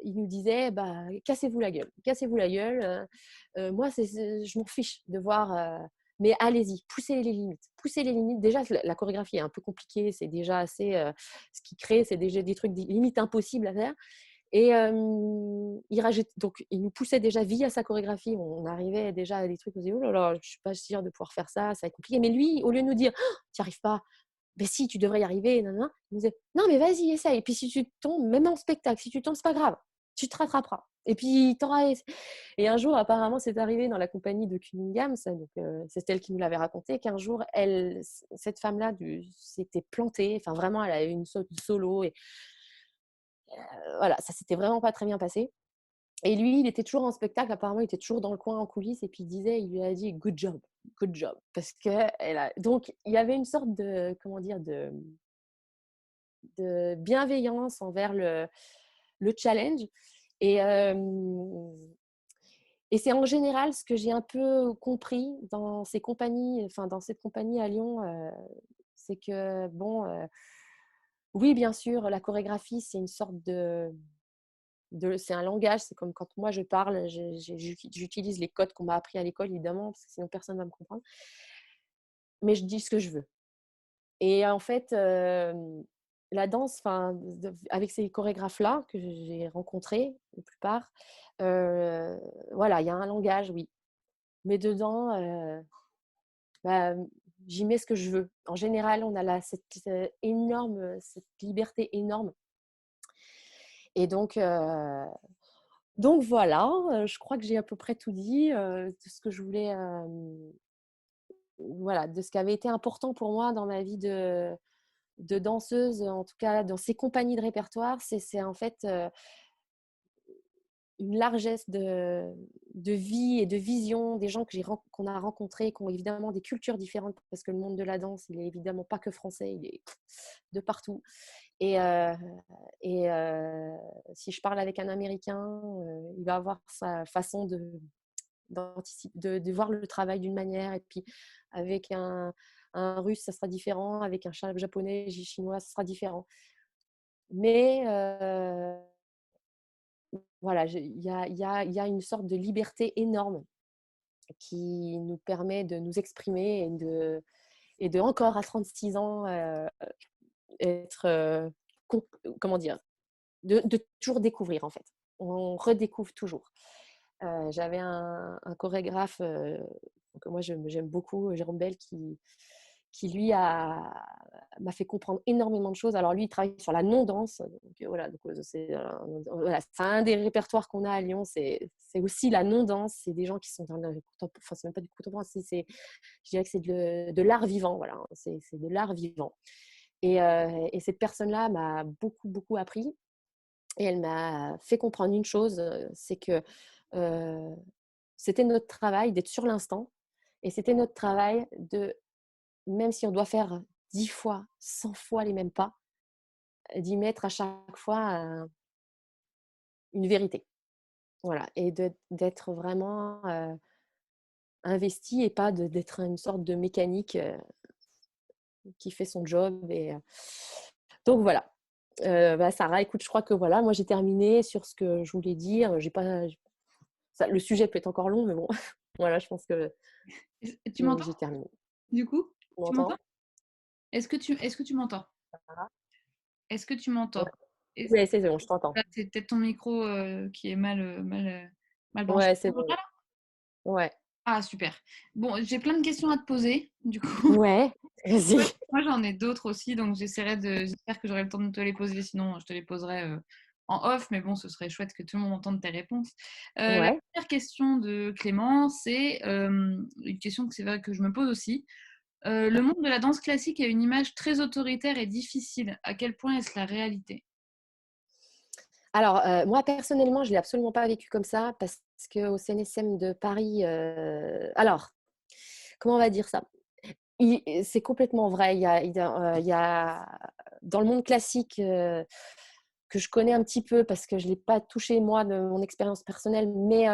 il nous disait, bah, cassez-vous la gueule, cassez-vous la gueule. Moi, je m'en fiche de voir, mais allez-y, poussez les limites, poussez les limites. Déjà, la chorégraphie est un peu compliquée, c'est déjà assez, ce qu'il crée, c'est déjà des trucs limite impossibles à faire. Et donc, il nous poussait déjà via sa chorégraphie. On arrivait déjà à des trucs, on se disait, oh là là, je ne suis pas sûre de pouvoir faire ça, ça va être compliqué. Mais lui, au lieu de nous dire, oh, tu n'y arrives pas, ben si, tu devrais y arriver, non, non, il nous disait, non, mais vas-y, essaye. Et puis si tu tombes, même en spectacle, si tu tombes, c'est pas grave, tu te rattraperas. Et puis, t'auras. Et un jour, apparemment, c'est arrivé dans la compagnie de Cunningham, c'est elle qui nous l'avait raconté, qu'un jour, cette femme-là s'était plantée, enfin vraiment, elle a eu une saute solo, et voilà, ça s'était vraiment pas très bien passé. Et lui, il était toujours en spectacle, apparemment, il était toujours dans le coin en coulisses, et puis il lui a dit good job, parce que donc il y avait une sorte de, comment dire, de bienveillance envers le challenge. Et, et c'est en général ce que j'ai un peu compris dans ces compagnies, enfin dans cette compagnie à Lyon, c'est que bon, oui, bien sûr, la chorégraphie, c'est une sorte c'est un langage, c'est comme quand moi je parle, j'utilise les codes qu'on m'a appris à l'école, évidemment, parce que sinon personne ne va me comprendre. Mais je dis ce que je veux. Et en fait, la danse, avec ces chorégraphes-là que j'ai rencontrés, la plupart, voilà, il y a un langage, oui. Mais dedans, bah, j'y mets ce que je veux. En général, on a cette liberté énorme. Et donc voilà, je crois que j'ai à peu près tout dit de ce que je voulais, voilà, de ce qui avait été important pour moi dans ma vie de danseuse, en tout cas dans ces compagnies de répertoire. C'est en fait une largesse de vie et de vision des gens qu'on a rencontrés, qui ont évidemment des cultures différentes, parce que le monde de la danse, il est évidemment pas que français, il est de partout. Et, si je parle avec un Américain, il va avoir sa façon de voir le travail d'une manière, et puis avec un Russe, ça sera différent, avec un japonais, chinois, ça sera différent. Mais voilà, il y a une sorte de liberté énorme qui nous permet de nous exprimer et de encore à 36 ans être, comment dire, de toujours découvrir en fait. On redécouvre toujours. J'avais un chorégraphe que moi j'aime beaucoup, Jérôme Bell, qui lui m'a fait comprendre énormément de choses. Alors lui, il travaille sur la non-danse. Donc, voilà, c'est un des répertoires qu'on a à Lyon. C'est aussi la non-danse. C'est des gens qui sont dans le contemporain. Enfin, c'est même pas du contemporain. Je dirais que c'est de l'art vivant. Voilà, c'est de l'art vivant. Et cette personne-là m'a beaucoup, beaucoup appris. Et elle m'a fait comprendre une chose, c'est que c'était notre travail d'être sur l'instant. Et c'était notre travail même si on doit faire 10 fois, 100 fois les mêmes pas, d'y mettre à chaque fois une vérité. Voilà. Et d'être vraiment investi, et pas d'être une sorte de mécanique qui fait son job. Donc voilà. Sarah, écoute, je crois que voilà, moi j'ai terminé sur ce que je voulais dire. J'ai pas... le sujet peut être encore long, mais bon, voilà, je pense que Tu m'entends j'ai terminé. du coup? Tu Tu m'entends? m'entends? Est-ce que tu m'entends? Est-ce que tu m'entends? Oui, c'est bon, je t'entends. C'est peut-être ton micro qui est mal branché. Ouais, c'est bon. Ouais. Ah, super. Bon, j'ai plein de questions à te poser, du coup. Ouais, vas-y. Moi, j'en ai d'autres aussi, donc j'espère que j'aurai le temps de te les poser, sinon je te les poserai en off, mais bon, ce serait chouette que tout le monde entende tes réponses. La Ouais. première question de Clément, c'est une question que c'est vrai que je me pose aussi. Le monde de la danse classique a une image très autoritaire et difficile. À quel point est-ce la réalité? Alors, moi, personnellement, je ne l'ai absolument pas vécu comme ça, parce qu'au CNSM de Paris, alors, comment on va dire ça? C'est complètement vrai. Il y a dans le monde classique, que je connais un petit peu, parce que je ne l'ai pas touché moi de mon expérience personnelle, mais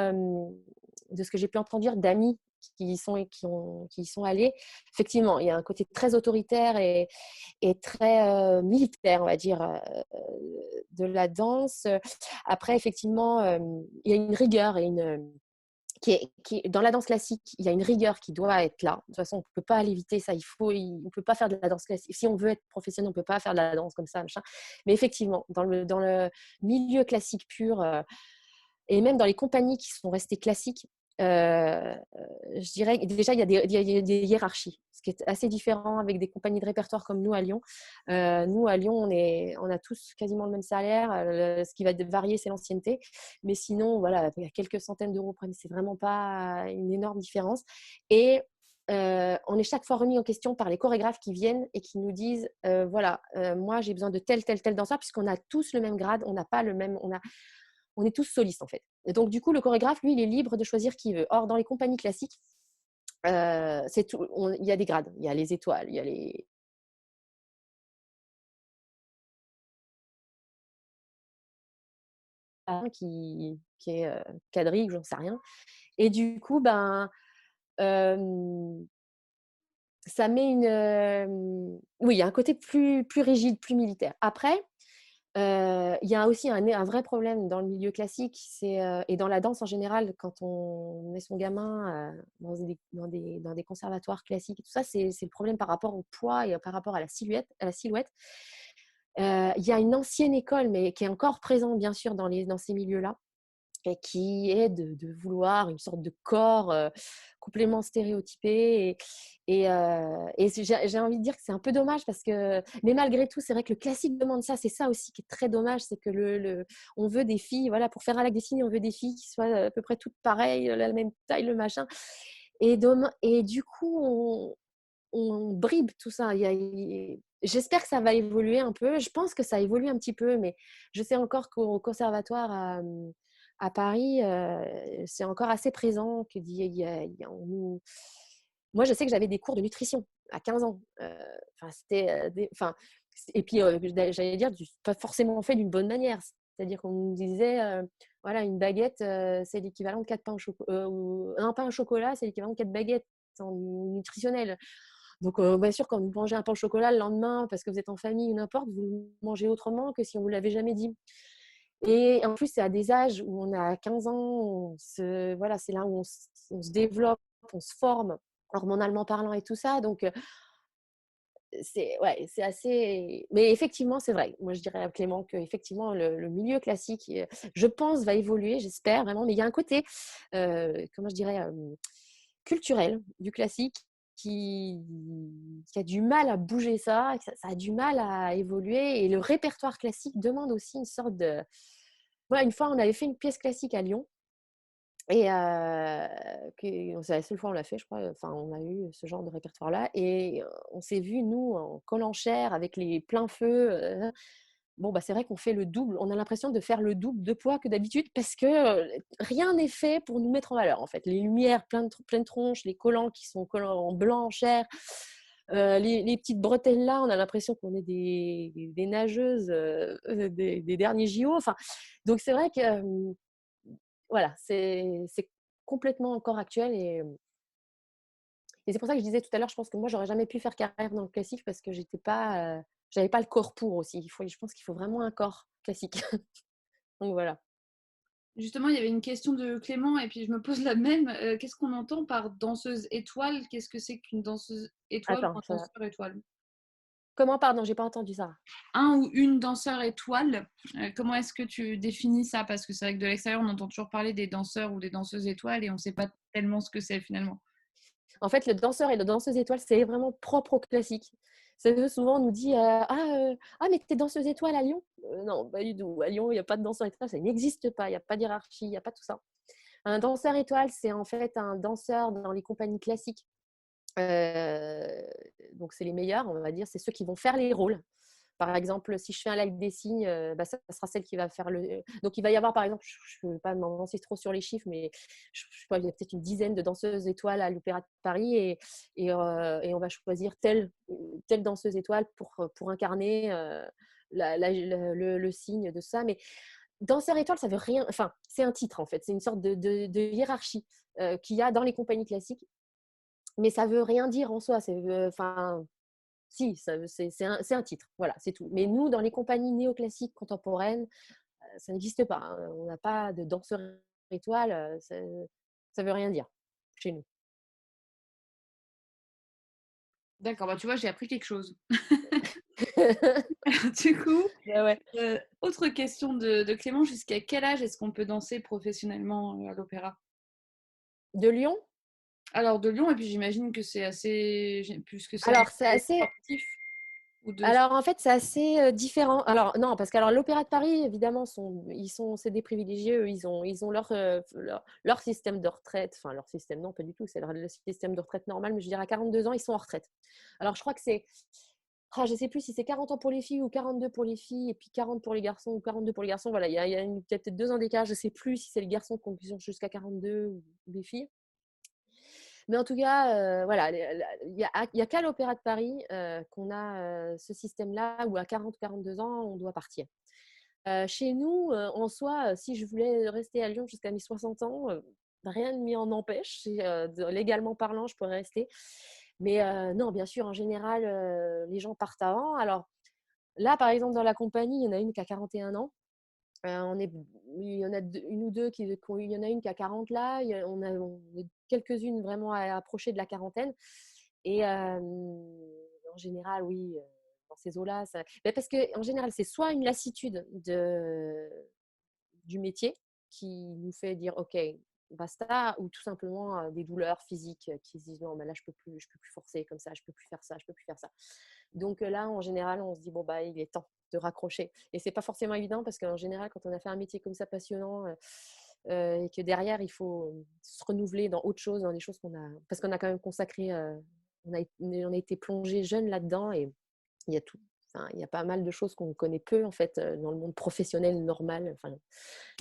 de ce que j'ai pu entendre dire d'amis qui y sont allés, effectivement, il y a un côté très autoritaire et très militaire, on va dire, de la danse. Après, effectivement, il y a une rigueur et dans la danse classique, il y a une rigueur qui doit être là. De toute façon, on ne peut pas l'éviter, ça. On ne peut pas faire de la danse classique. Si on veut être professionnel, on ne peut pas faire de la danse comme ça, machin. Mais effectivement, dans le milieu classique pur, et même dans les compagnies qui sont restées classiques, je dirais que déjà, il y a des hiérarchies, ce qui est assez différent avec des compagnies de répertoire comme nous à Lyon. Nous, à Lyon, on a tous quasiment le même salaire. Ce qui va varier, c'est l'ancienneté. Mais sinon, voilà, il y a quelques centaines d'euros près, mais c'est vraiment pas une énorme différence. Et on est chaque fois remis en question par les chorégraphes qui viennent et qui nous disent voilà, moi j'ai besoin de tel danseur, puisqu'on a tous le même grade, on n'a pas le même, on est tous solistes en fait. Et donc du coup, le chorégraphe, lui, il est libre de choisir qui il veut. Or, dans les compagnies classiques, il y a des grades, il y a les étoiles, il y a les qui est quadrille, j'en sais rien. Et du coup, ben, ça met oui, il y a un côté plus rigide, plus militaire. Après, il y a aussi un vrai problème dans le milieu classique, et dans la danse en général, quand on met son gamin dans des conservatoires classiques et tout ça, c'est le problème par rapport au poids et par rapport à la silhouette. Il y a une ancienne école, mais qui est encore présente bien sûr dans ces milieux-là, et qui est de vouloir une sorte de corps complètement stéréotypé. Et j'ai envie de dire que c'est un peu dommage parce que, mais malgré tout, c'est vrai que le classique demande ça. C'est ça aussi qui est très dommage, c'est que on veut des filles, voilà, pour faire un lac des signes, on veut des filles qui soient à peu près toutes pareilles, la même taille, le machin. Et du coup, on bribe tout ça. J'espère que ça va évoluer un peu. Je pense que ça évolue un petit peu, mais je sais encore qu'au conservatoire à Paris, c'est encore assez présent. Moi, je sais que j'avais des cours de nutrition à 15 ans. Enfin, et puis, j'allais dire, pas forcément fait d'une bonne manière. C'est-à-dire qu'on nous disait, voilà, une baguette, c'est l'équivalent de 4 pains au chocolat. Un pain au chocolat, c'est l'équivalent de 4 baguettes en nutritionnel. Donc, bien sûr, quand vous mangez un pain au chocolat le lendemain, parce que vous êtes en famille ou n'importe, vous le mangez autrement que si on ne vous l'avait jamais dit. Et en plus, c'est à des âges où on a 15 ans, voilà, c'est là où on se développe, on se forme, hormonalement parlant et tout ça. Donc, c'est assez. Mais effectivement, c'est vrai. Moi, je dirais à Clément que effectivement, le milieu classique, je pense, va évoluer, j'espère vraiment. Mais il y a un côté, comment je dirais, culturel du classique qui, qui a du mal à bouger ça, ça a du mal à évoluer. Et le répertoire classique demande aussi une sorte de. Voilà, une fois, on avait fait une pièce classique à Lyon. Et c'est la seule fois où on l'a fait, je crois. Enfin, on a eu ce genre de répertoire-là. Et on s'est vu, nous, en col en chair, avec les pleins feux. Bon, bah, c'est vrai qu'on fait le double. On a l'impression de faire le double de poids que d'habitude parce que rien n'est fait pour nous mettre en valeur, en fait. Les lumières pleines tronches, les collants qui sont collants en blanc, en chair, les petites bretelles là, on a l'impression qu'on est des nageuses des derniers JO. Enfin, donc, c'est vrai que voilà, c'est complètement encore actuel. Et c'est pour ça que je disais tout à l'heure, je pense que moi, j'aurais jamais pu faire carrière dans le classique parce que j'avais pas le corps pour aussi. Je pense qu'il faut vraiment un corps classique. Donc voilà. Justement, il y avait une question de Clément et puis je me pose la même. Qu'est-ce qu'on entend par danseuse étoile? Qu'est-ce que c'est qu'une danseuse étoile ou Attends, un danseur étoile? comment, pardon, j'ai pas entendu ça. Un ou une danseur étoile, comment est-ce que tu définis ça? Parce que c'est vrai que de l'extérieur, on entend toujours parler des danseurs ou des danseuses étoiles et on ne sait pas tellement ce que c'est finalement. En fait, le danseur et la danseuse étoile, c'est vraiment propre au classique. C'est souvent, on nous dit mais t'es danseuse étoile à Lyon. Non, pas du tout. À Lyon, il n'y a pas de danseur étoile, ça n'existe pas. Il n'y a pas d'hierarchie, il n'y a pas tout ça. Un danseur étoile, c'est en fait un danseur dans les compagnies classiques. Donc, c'est les meilleurs, on va dire. C'est ceux qui vont faire les rôles. Par exemple, si je fais un lac des signes, ça sera celle qui va faire le. Donc, il va y avoir, par exemple, je ne veux pas m'avancer trop sur les chiffres, mais je sais pas, il y a peut-être une dizaine de danseuses étoiles à l'Opéra de Paris et on va choisir telle danseuse étoile pour incarner le signe de ça. Mais Danseur étoile, ça veut rien. Enfin, c'est un titre en fait. C'est une sorte de hiérarchie qu'il y a dans les compagnies classiques, mais ça veut rien dire en soi. Enfin, si, c'est un titre. Voilà, c'est tout. Mais nous, dans les compagnies néoclassiques contemporaines, ça n'existe pas, hein. On n'a pas de danseur étoile. Ça veut rien dire chez nous. D'accord, bah tu vois, j'ai appris quelque chose. Du coup, Ouais, ouais. autre question de Clément, jusqu'à quel âge est-ce qu'on peut danser professionnellement à l'opéra? De Lyon. Alors de Lyon, et puis j'imagine que c'est assez, puisque c'est un Alors, c'est métier assez. sportif ou de... Alors, en fait, c'est assez différent. Alors, non, parce que alors, l'Opéra de Paris, évidemment, c'est des privilégiés. Eux, ils ont leur système de retraite. Enfin, leur système, non, pas du tout. C'est le système de retraite normal, mais je dirais à 42 ans, ils sont en retraite. Alors, je crois que c'est. Je ne sais plus si c'est 40 ans pour les filles ou 42 pour les filles, et puis 40 pour les garçons ou 42 pour les garçons. Voilà, il y a peut-être 2 ans d'écart. Je ne sais plus si c'est les garçons qui ont jusqu'à 42 ou les filles. Mais en tout cas, voilà, il y a qu'à l'Opéra de Paris qu'on a ce système-là où à 40-42 ans, on doit partir. Chez nous, en soi, si je voulais rester à Lyon jusqu'à mes 60 ans, rien ne m'y en empêche. Légalement parlant, je pourrais rester. Mais non, bien sûr, en général, les gens partent avant. Alors là, par exemple, dans la compagnie, il y en a une qui a 41 ans. Il y en a une ou deux il y en a une qui a 40 là, on est quelques-unes vraiment à approcher de la quarantaine. Et en général, oui, dans ces eaux-là, parce qu'en général, c'est soit une lassitude du métier qui nous fait dire OK, basta, ou tout simplement des douleurs physiques qui se disent non, mais là, je peux plus forcer comme ça, je peux plus faire ça, je peux plus faire ça. Donc là, en général, on se dit bon, bah, il est temps de raccrocher. Et c'est pas forcément évident parce qu'en général, quand on a fait un métier comme ça passionnant et que derrière, il faut se renouveler dans autre chose, dans des choses parce qu'on a quand même consacré, on a été plongé jeune là-dedans et il y a tout. Enfin, il y a pas mal de choses qu'on connaît peu en fait dans le monde professionnel normal. Enfin,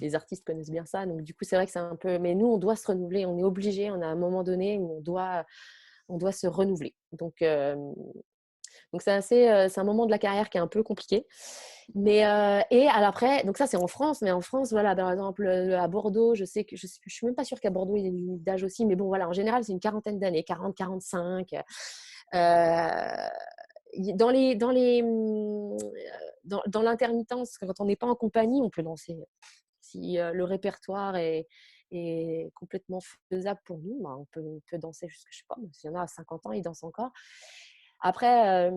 les artistes connaissent bien ça, donc du coup c'est vrai que c'est un peu. Mais nous, on doit se renouveler, on est obligé. On a un moment donné où on doit se renouveler. Donc c'est un moment de la carrière qui est un peu compliqué. Mais et alors après, donc ça c'est en France, mais en France, voilà, par exemple à Bordeaux, je sais que je suis même pas sûre qu'à Bordeaux il y ait une limite d'âge aussi, mais bon voilà, en général c'est une quarantaine d'années, 40, 45. Dans l'intermittence, quand on n'est pas en compagnie, on peut danser. Si le répertoire est complètement faisable pour nous, bah, on peut danser jusqu'à, je sais pas, s'il y en a à 50 ans, ils dansent encore. Après,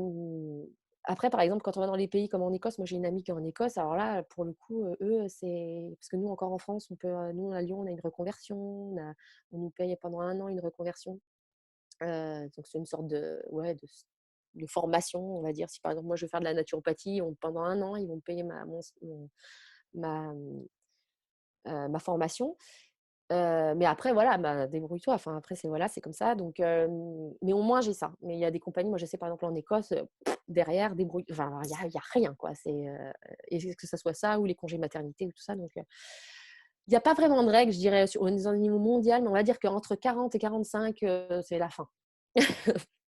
après, par exemple, quand on va dans les pays comme en Écosse, moi j'ai une amie qui est en Écosse, alors là, pour le coup, eux, c'est. Parce que nous, encore en France, nous à Lyon, on a une reconversion, on nous paye pendant 1 an une reconversion. Donc c'est une sorte ouais, de formation, on va dire. Si par exemple, moi je veux faire de la naturopathie, pendant 1 an, ils vont me payer ma, ma formation. Mais après, voilà, bah, débrouille-toi. Enfin, après, c'est comme ça. Donc, mais au moins, j'ai ça. Mais il y a des compagnies, moi, je sais, par exemple, en Écosse, derrière, débrouille. Enfin, il y a rien, quoi. Et que ce soit ça ou les congés maternité ou tout ça. Donc, il n'y a pas vraiment de règles, je dirais, dans un niveau mondial, mais on va dire qu'entre 40 et 45, c'est la fin.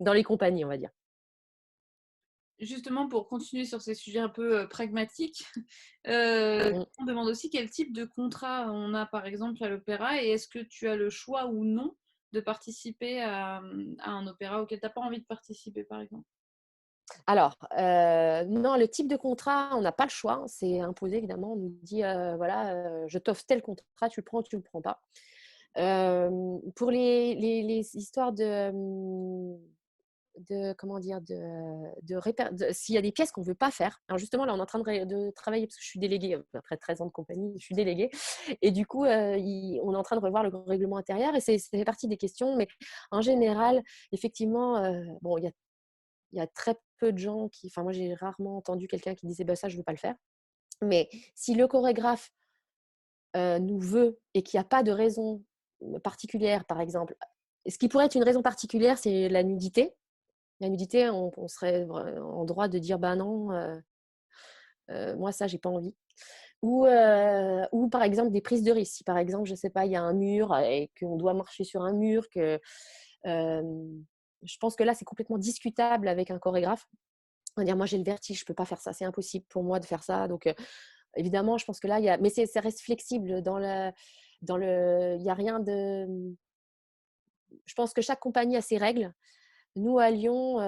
Dans les compagnies, on va dire. Justement, pour continuer sur ces sujets un peu pragmatiques, Mm. on demande aussi quel type de contrat on a par exemple à l'opéra et est-ce que tu as le choix ou non de participer à un opéra auquel tu n'as pas envie de participer par exemple. Alors, non, le type de contrat, on n'a pas le choix. C'est imposé, évidemment. On nous dit, voilà, je t'offre tel contrat, tu le prends ou tu ne le prends pas. Pour les histoires comment dire, s'il y a des pièces qu'on ne veut pas faire. Alors justement, là, on est en train de travailler, parce que je suis déléguée, après 13 ans de compagnie, je suis déléguée. Et du coup, on est en train de revoir le règlement intérieur et ça fait partie des questions. Mais en général, effectivement, bon, il y a très peu de gens qui. Enfin, moi, j'ai rarement entendu quelqu'un qui disait bah, ça, je ne veux pas le faire. Mais si le chorégraphe nous veut et qu'il n'y a pas de raison particulière, par exemple, ce qui pourrait être une raison particulière, c'est la nudité. La nudité, on serait en droit de dire bah non, moi, ça, j'ai pas envie. Ou par exemple des prises de risque. Si par exemple, je sais pas, il y a un mur et qu'on doit marcher sur un mur, je pense que là, c'est complètement discutable avec un chorégraphe. On va dire, moi, j'ai le vertige, je peux pas faire ça, c'est impossible pour moi de faire ça. Donc, Évidemment, je pense que là, mais ça reste flexible il y a rien de. Je pense que chaque compagnie a ses règles. Nous, à Lyon,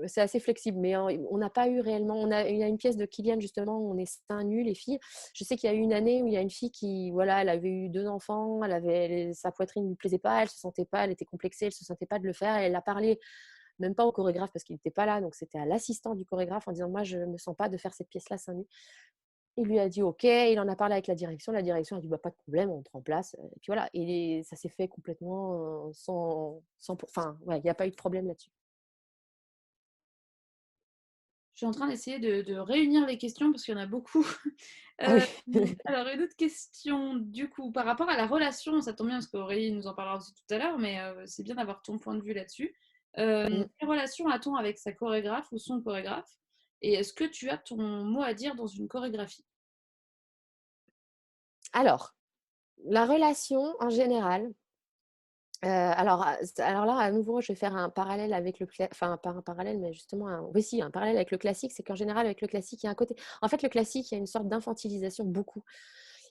c'est assez flexible, mais on n'a pas eu réellement. Il y a une pièce de Kylian, justement, où on est seins nus, les filles. Je sais qu'il y a eu une année où il y a une fille qui, voilà, elle avait eu 2 enfants, sa poitrine ne lui plaisait pas, elle se sentait pas, elle était complexée, elle se sentait pas de le faire. Et elle a parlé, même pas au chorégraphe parce qu'il n'était pas là, donc c'était à l'assistant du chorégraphe en disant, moi, je me sens pas de faire cette pièce-là seins nus. Il lui a dit OK, il en a parlé avec la direction a dit bah, pas de problème, on te remplace. Et puis voilà, et ça s'est fait complètement enfin, ouais, il n'y a pas eu de problème là-dessus. Je suis en train d'essayer de réunir les questions parce qu'il y en a beaucoup. Ah Euh, oui. alors, une autre question, du coup, par rapport à la relation, ça tombe bien parce qu'Aurélie nous en parlera aussi tout à l'heure, mais c'est bien d'avoir ton point de vue là-dessus. Mm. Quelle relation a-t-on avec sa chorégraphe ou son chorégraphe? Et est-ce que tu as ton mot à dire dans une chorégraphie? Alors, la relation en général, alors là, à nouveau, je vais faire un parallèle avec enfin, pas un parallèle, mais justement, oui, si, un parallèle avec le classique, c'est qu'en général, avec le classique, il y a un côté. En fait, le classique, il y a une sorte d'infantilisation beaucoup.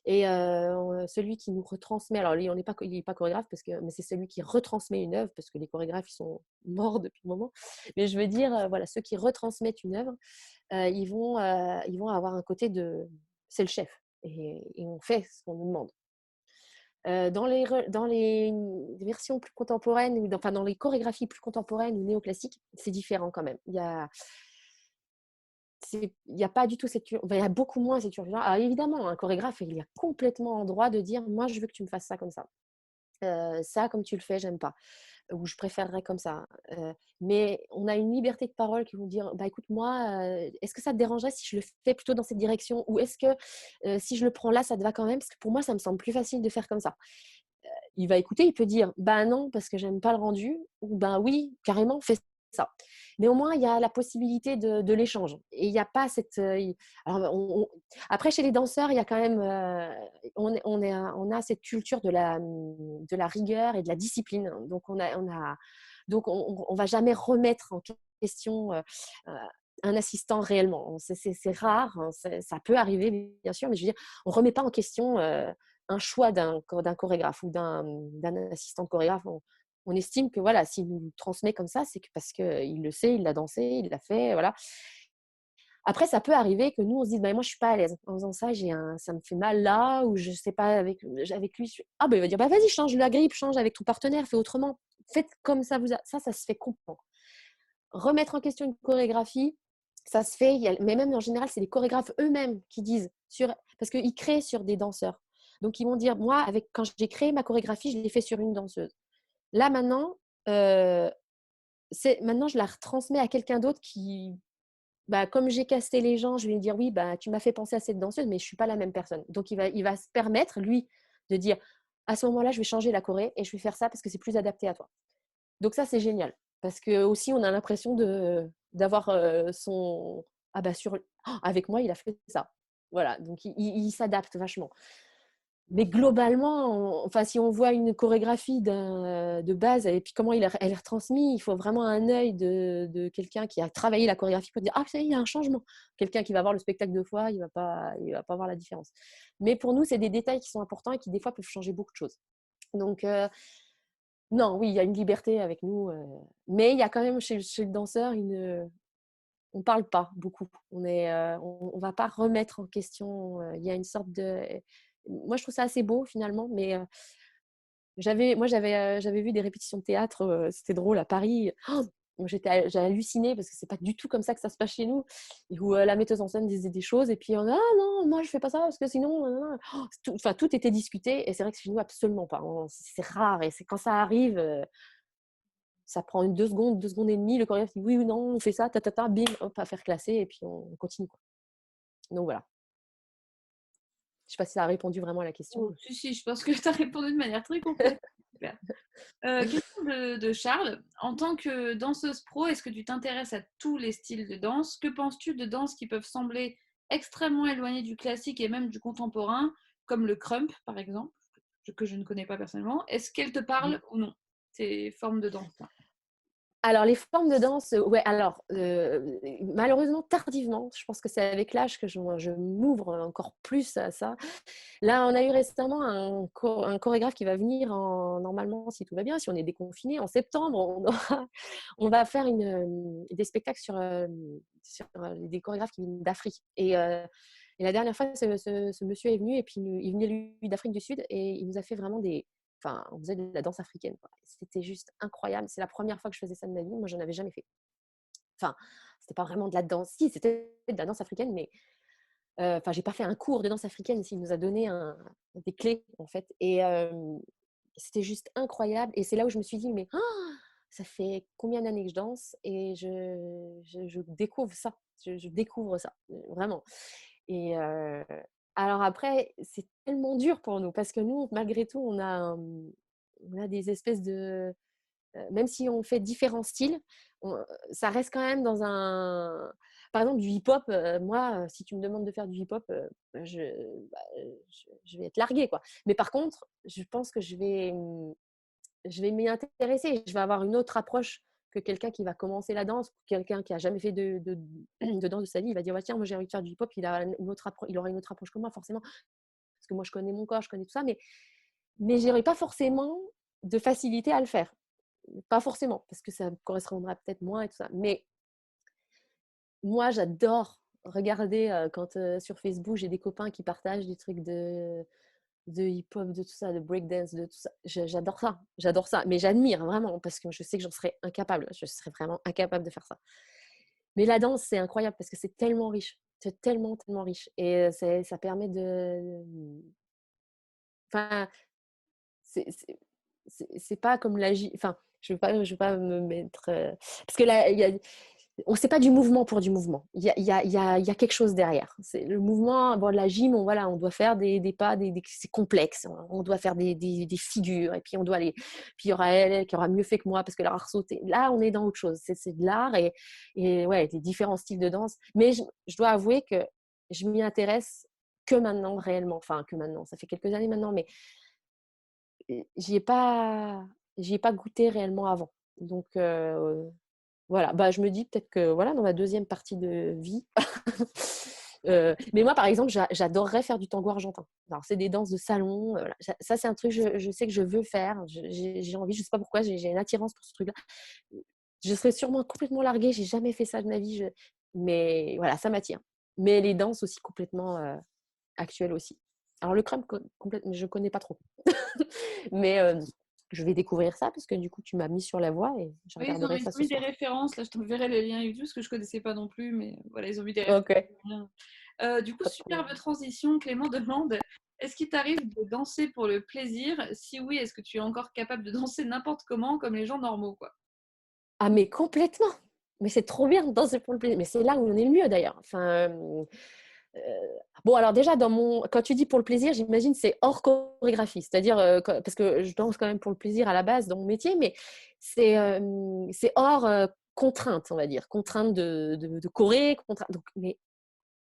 Et celui qui nous retransmet, alors lui, il n'est pas chorégraphe, mais c'est celui qui retransmet une œuvre, parce que les chorégraphes, ils sont morts depuis un moment. Mais je veux dire, voilà, ceux qui retransmettent une œuvre, ils vont avoir un côté de. C'est le chef. Et on fait ce qu'on nous demande. Dans les versions plus contemporaines, enfin dans les chorégraphies plus contemporaines ou néoclassiques, c'est différent quand même. Il y a pas du tout il y a beaucoup moins cette urgence. Alors évidemment, un chorégraphe, il a complètement en droit de dire, moi, je veux que tu me fasses ça comme ça. Ça, comme tu le fais, j'aime pas. Ou je préférerais comme ça. Mais on a une liberté de parole qui vont dire, bah écoute, moi, est-ce que ça te dérangerait si je le fais plutôt dans cette direction? Ou est-ce que si je le prends là, ça te va quand même? Parce que pour moi, ça me semble plus facile de faire comme ça. Il va écouter, il peut dire bah non parce que j'aime pas le rendu, ou ben oui carrément fais ça. Mais au moins il y a la possibilité de l'échange et il n'y a pas cette. Alors, après chez les danseurs il y a quand même on a cette culture de la rigueur et de la discipline. Donc on va jamais remettre en question un assistant réellement. C'est rare, hein, ça peut arriver bien sûr, mais je veux dire on remet pas en question un choix d'un chorégraphe ou d'un assistant de chorégraphe. On estime que voilà, s'il nous transmet comme ça, c'est que parce qu'il le sait, il l'a dansé, il l'a fait, voilà. Après, ça peut arriver que nous, on se dise, bah, moi, je suis pas à l'aise en faisant ça, ça me fait mal là, ou je sais pas, avec lui. Ah, bah, il va dire, bah, vas-y, change la grippe, change avec ton partenaire, fais autrement. Faites comme ça ça se fait comprendre. Remettre en question une chorégraphie, ça se fait, mais même en général, c'est les chorégraphes eux-mêmes qui disent, parce qu'ils créent sur des danseurs. Donc, ils vont dire, moi, quand j'ai créé ma chorégraphie, je l'ai fait sur une danseuse. Là, euh, maintenant, je la retransmets à quelqu'un d'autre qui, bah, comme j'ai casté les gens, je vais lui dire, oui, bah, tu m'as fait penser à cette danseuse, mais je ne suis pas la même personne. Donc, il va se permettre, lui, de dire, à ce moment-là, je vais changer la choré et je vais faire ça parce que c'est plus adapté à toi. Donc ça, c'est génial. Parce que aussi, on a l'impression d'avoir son... Ah bah avec moi, il a fait ça. Voilà, donc il s'adapte vachement. Mais globalement, enfin, si on voit une chorégraphie de base et puis comment elle est retransmise, il faut vraiment un œil de quelqu'un qui a travaillé la chorégraphie pour dire ah ça y est, il y a un changement. Quelqu'un qui va voir le spectacle 2 fois, il va pas voir la différence. Mais pour nous, c'est des détails qui sont importants et qui des fois peuvent changer beaucoup de choses. Donc non, oui, il y a une liberté avec nous, mais il y a quand même chez le danseur on parle pas beaucoup. On va pas remettre en question. Il y a une sorte de. Moi, je trouve ça assez beau finalement, mais j'avais vu des répétitions de théâtre. C'était drôle à Paris. J'ai halluciné parce que c'est pas du tout comme ça que ça se passe chez nous, et où la metteuse en scène disait des choses et puis on ah non moi je fais pas ça parce que sinon enfin tout était discuté et c'est vrai que chez nous absolument pas. C'est rare et c'est quand ça arrive. Ça prend 2 secondes, 2 secondes et demie, le chorégraphe dit oui ou non, on fait ça, bim, hop, à faire classer et puis on continue. Quoi. Donc voilà. Je sais pas si ça a répondu vraiment à la question. Oh, si, si, je pense que tu as répondu de manière très complète. Super. Question de Charles. En tant que danseuse pro, est-ce que tu t'intéresses à tous les styles de danse? Que penses-tu de danses qui peuvent sembler extrêmement éloignées du classique et même du contemporain, comme le crump par exemple, que je ne connais pas personnellement? Est-ce qu'elles te parlent ou non, ces formes de danse-là? Alors, les formes de danse, ouais, alors, malheureusement, tardivement, je pense que c'est avec l'âge que je m'ouvre encore plus à ça. Là, on a eu récemment un chorégraphe qui va venir normalement, si tout va bien, si on est déconfiné, en septembre, on va faire des spectacles sur des chorégraphes qui viennent d'Afrique. Et la dernière fois, ce monsieur est venu et puis il venait lui d'Afrique du Sud et il nous a fait vraiment enfin, on faisait de la danse africaine, quoi. C'était juste incroyable. C'est la première fois que je faisais ça de ma vie. Moi, je n'en avais jamais fait. Enfin, c'était pas vraiment de la danse. Si, c'était de la danse africaine, mais enfin, j'ai pas fait un cours de danse africaine. Il nous a donné des clés, en fait. Et c'était juste incroyable. Et c'est là où je me suis dit, mais ça fait combien d'années que je danse et je découvre ça. Je découvre ça, vraiment. Et alors après, c'est tellement dur pour nous parce que nous, malgré tout, on a des espèces de… même si on fait différents styles, ça reste quand même dans un… Par exemple, du hip-hop, moi, si tu me demandes de faire du hip-hop, je, bah, je vais être larguée, quoi. Mais par contre, je pense que je vais m'y intéresser. Je vais avoir une autre approche que quelqu'un qui va commencer la danse, quelqu'un qui a jamais fait de danse de sa vie. Il va dire, ouais, tiens, moi j'ai envie de faire du hip-hop, il aura une autre approche que moi, forcément, parce que moi je connais mon corps, je connais tout ça, mais je n'aurai pas forcément de facilité à le faire. Pas forcément, parce que ça me correspondra peut-être moins et tout ça. Mais moi, j'adore regarder quand sur Facebook, j'ai des copains qui partagent des trucs de hip-hop, de tout ça, de breakdance, de tout ça. J'adore ça. Mais j'admire vraiment parce que je sais que j'en serais incapable. Je serais vraiment incapable de faire ça. Mais la danse, c'est incroyable parce que c'est tellement riche. C'est tellement, tellement riche. Et ça permet de… Enfin, c'est pas comme la gym. Enfin, je veux pas me mettre… Parce que là, on ne sait pas du mouvement pour du mouvement. Il y a quelque chose derrière. C'est le mouvement, bon, la gym, voilà, on doit faire des pas, c'est complexe. On doit faire des figures. Et puis, on doit aller… Puis, il y aura elle qui aura mieux fait que moi parce qu'elle aura sauté. Là, on est dans autre chose. C'est de l'art et ouais, des différents styles de danse. Mais je dois avouer que je m'y intéresse que maintenant, réellement. Enfin, que maintenant. Ça fait quelques années maintenant, mais j'y ai pas, j'y ai pas goûté réellement avant. Donc, voilà, bah, je me dis peut-être que voilà, dans ma deuxième partie de vie. Mais moi, par exemple, j'adorerais faire du tango argentin. Alors, c'est des danses de salon. Voilà. Ça, c'est un truc que je sais que je veux faire. J'ai envie, je ne sais pas pourquoi, j'ai une attirance pour ce truc-là. Je serais sûrement complètement larguée. J'ai jamais fait ça de ma vie. Mais voilà, ça m'attire. Mais les danses aussi complètement actuelles aussi. Alors, le crump, complètement, je ne connais pas trop. Mais je vais découvrir ça parce que du coup, tu m'as mis sur la voie et je Oui, regarderai ils ça ont ce mis des soir. références. Là, je t'enverrai le lien YouTube parce que je ne connaissais pas non plus. Mais voilà, ils ont mis des Ok, références. Du coup, pas de superbe problème. transition. Clément demande, est-ce qu'il t'arrive de danser pour le plaisir? Si oui, est-ce que tu es encore capable de danser n'importe comment comme les gens normaux, quoi? Ah, mais complètement. Mais c'est trop bien de danser pour le plaisir. Mais c'est là où on est le mieux d'ailleurs. Enfin, bon, alors déjà, quand tu dis pour le plaisir, j'imagine c'est hors chorégraphie. C'est-à-dire, parce que je danse quand même pour le plaisir à la base dans mon métier, mais c'est hors contrainte, on va dire. Contrainte de choré. Donc, mais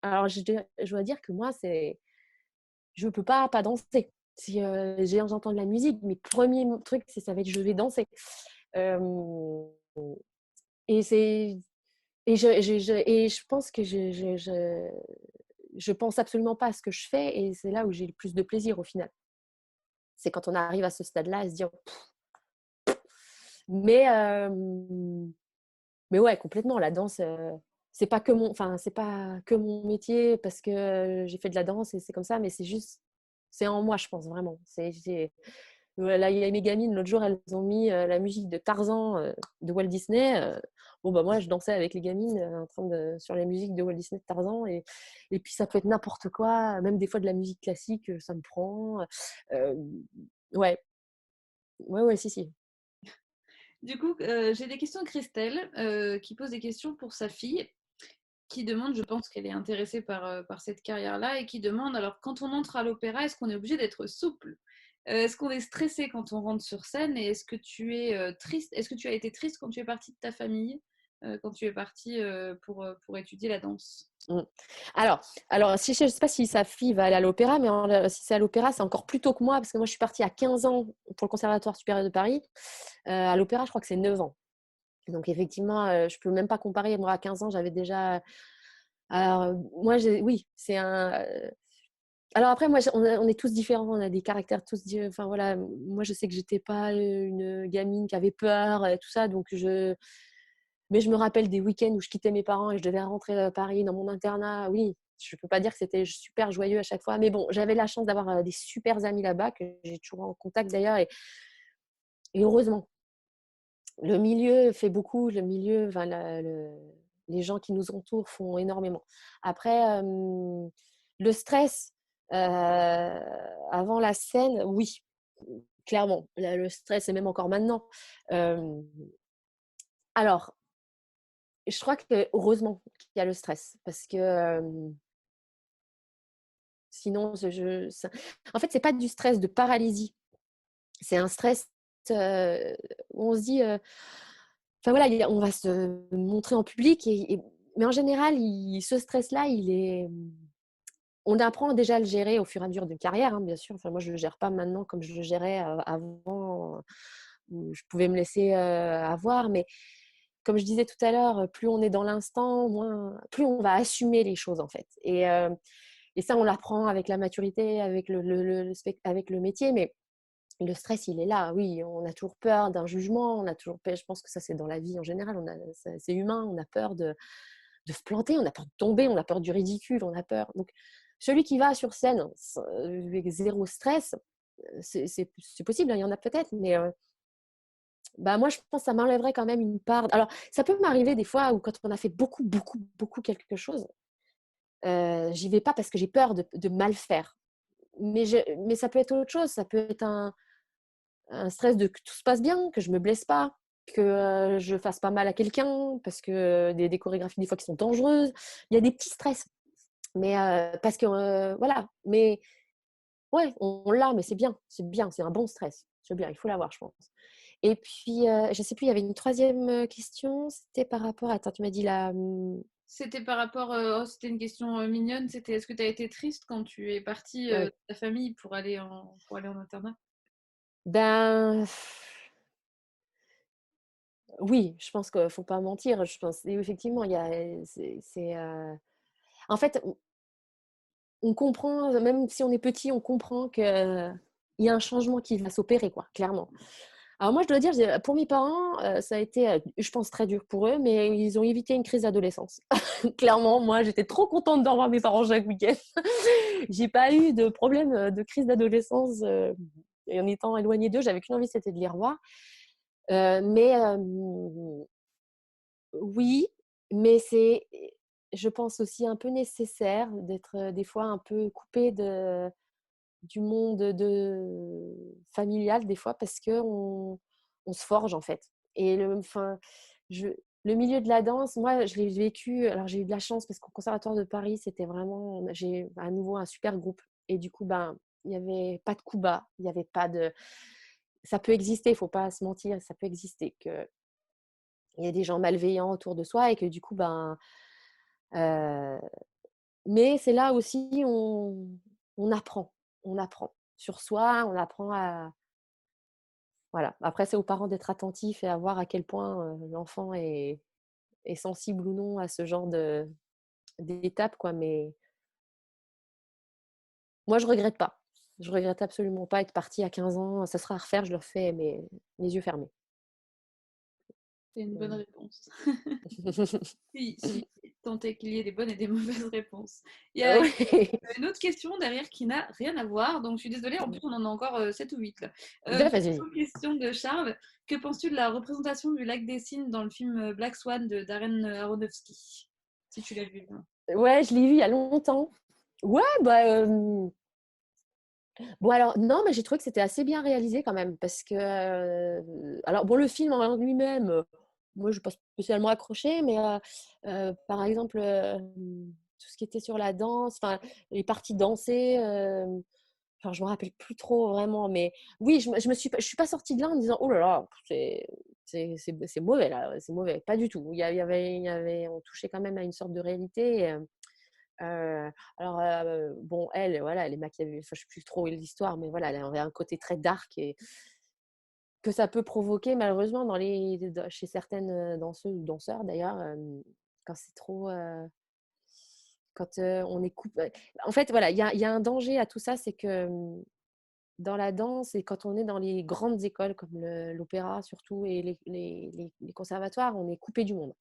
alors, je dois dire que moi, je ne peux pas danser. Si j'entends de la musique, mes premiers trucs, ça va être je vais danser. Euh, et c'est et je pense que je pense absolument pas à ce que je fais et c'est là où j'ai le plus de plaisir au final. C'est quand on arrive à ce stade-là et se dire mais mais ouais, complètement la danse c'est pas que mon métier parce que j'ai fait de la danse et c'est comme ça mais c'est en moi je pense vraiment. Là, il y a mes gamines, l'autre jour, elles ont mis la musique de Tarzan de Walt Disney. Bon, bah, moi, je dansais avec les gamines sur les musiques de Walt Disney de Tarzan. Et puis, ça peut être n'importe quoi, même des fois de la musique classique, ça me prend. Euh, ouais, ouais, si, si. Du coup, j'ai des questions de Christelle qui pose des questions pour sa fille, qui demande, je pense qu'elle est intéressée par cette carrière-là, et qui demande, alors quand on entre à l'opéra, est-ce qu'on est obligé d'être souple? Est-ce qu'on est stressé quand on rentre sur scène? Et est-ce que tu es triste? Est-ce que tu as été triste quand tu es partie de ta famille, quand tu es partie pour étudier la danse? Mm. Alors si, je ne sais pas si sa fille va aller à l'opéra, mais si c'est à l'opéra, c'est encore plus tôt que moi, parce que moi, je suis partie à 15 ans pour le Conservatoire supérieur de Paris. À l'opéra, je crois que c'est 9 ans. Donc effectivement, je peux même pas comparer. Moi, à 15 ans, j'avais déjà alors, moi, oui, c'est un, alors après, moi, on est tous différents, on a des caractères tous enfin voilà, moi, je sais que j'étais pas une gamine qui avait peur et tout ça, donc mais je me rappelle des week-ends où je quittais mes parents et je devais rentrer à Paris dans mon internat. Oui, je peux pas dire que c'était super joyeux à chaque fois, mais bon, j'avais la chance d'avoir des super amis là-bas que j'ai toujours en contact d'ailleurs et heureusement. Le milieu fait beaucoup, le milieu, enfin, les gens qui nous entourent font énormément. Après, le stress avant la scène, oui, clairement. Le stress, et même encore maintenant. Euh, alors, je crois que heureusement qu'il y a le stress, parce que sinon, en fait, c'est pas du stress de paralysie, c'est un stress où on se dit. Enfin voilà, on va se montrer en public, mais en général, ce stress-là, on apprend déjà à le gérer au fur et à mesure d'une carrière, hein, bien sûr. Enfin, moi, je ne le gère pas maintenant comme je le gérais avant, où je pouvais me laisser avoir. Mais comme je disais tout à l'heure, plus on est dans l'instant, plus on va assumer les choses, en fait. Et ça, on l'apprend avec la maturité, avec avec le métier. Mais le stress, il est là. Oui, on a toujours peur d'un jugement. On a toujours peur, je pense que ça, c'est dans la vie en général. C'est humain. On a peur de se planter. On a peur de tomber. On a peur du ridicule. On a peur. Donc, celui qui va sur scène avec zéro stress, c'est possible. Hein, il y en a peut-être. Mais bah, moi, je pense que ça m'enlèverait quand même une part. Alors, ça peut m'arriver des fois où quand on a fait beaucoup, beaucoup, beaucoup quelque chose, j'y vais pas parce que j'ai peur de mal faire. Mais ça peut être autre chose. Ça peut être un stress de que tout se passe bien, que je me blesse pas, que je fasse pas mal à quelqu'un, parce que des chorégraphies des fois qui sont dangereuses. Il y a des petits stress, mais parce que voilà. Mais ouais, on l'a, mais c'est bien, c'est un bon stress. C'est bien, il faut l'avoir, je pense. Et puis, je sais plus, il y avait une troisième question, c'était par rapport à, attends, tu m'as dit là, C'était par rapport, oh, c'était une question mignonne, c'était est-ce que tu as été triste quand tu es partie ouais. de ta famille pour aller en internat? Ben, oui, je pense qu'il faut pas mentir. Je pense, et effectivement, en fait, on comprend, même si on est petit, on comprend qu'il y a un changement qui va s'opérer, quoi, clairement. Alors moi, je dois dire, pour mes parents, ça a été, je pense, très dur pour eux, mais ils ont évité une crise d'adolescence. Clairement, moi, j'étais trop contente de revoir mes parents chaque week-end. J'ai pas eu de problème de crise d'adolescence et en étant éloignée d'eux. J'avais qu'une envie, c'était de les revoir. Mais oui, mais c'est, je pense aussi un peu nécessaire d'être des fois un peu coupé du monde familial des fois parce que on se forge en fait. Et enfin, je, le milieu de la danse, moi, je l'ai vécu. Alors j'ai eu de la chance parce qu'au Conservatoire de Paris, c'était vraiment, j'ai à nouveau un super groupe. Et du coup, ben, il n'y avait pas de coup bas, il n'y avait pas de. Ça peut exister, il ne faut pas se mentir, ça peut exister que il y a des gens malveillants autour de soi et que du coup, ben, euh, mais c'est là aussi on apprend, on apprend sur soi, on apprend à voilà. Après, c'est aux parents d'être attentifs et à voir à quel point l'enfant est sensible ou non à ce genre d'étapes, quoi. Mais moi, je regrette pas. Je regrette absolument pas être partie à 15 ans. Ça sera à refaire, je le refais, mais les yeux fermés. C'est une bonne Voilà. réponse. Si tant est qu'il y ait des bonnes et des mauvaises réponses. Il y Oui. a une autre question derrière qui n'a rien à voir, donc je suis désolée, en plus on en a encore 7 ou 8 là. Vas-y. Une question de Charles. Que penses-tu de la représentation du lac des Cygnes dans le film Black Swan de Darren Aronofsky? Si tu l'as vu. Hein. Ouais, je l'ai vu il y a longtemps. Ouais, bah, bon alors non, mais j'ai trouvé que c'était assez bien réalisé quand même parce que, alors bon, le film en lui-même, moi je n'ai pas spécialement accroché, mais par exemple, tout ce qui était sur la danse, enfin les parties dansées, enfin je me rappelle plus trop vraiment, mais oui, je suis pas sortie de là en me disant: «Oh là là, c'est mauvais là, c'est mauvais». Pas du tout. On touchait quand même à une sorte de réalité. Alors, bon, elle, voilà, elle est machiavélique, enfin, je sais plus trop l'histoire, mais voilà, elle avait un côté très dark que ça peut provoquer malheureusement chez certaines danseuses ou danseurs d'ailleurs, quand c'est trop, quand on est coupé. En fait, voilà, il y a un danger à tout ça, c'est que dans la danse et quand on est dans les grandes écoles comme l'opéra surtout et les conservatoires, on est coupé du monde.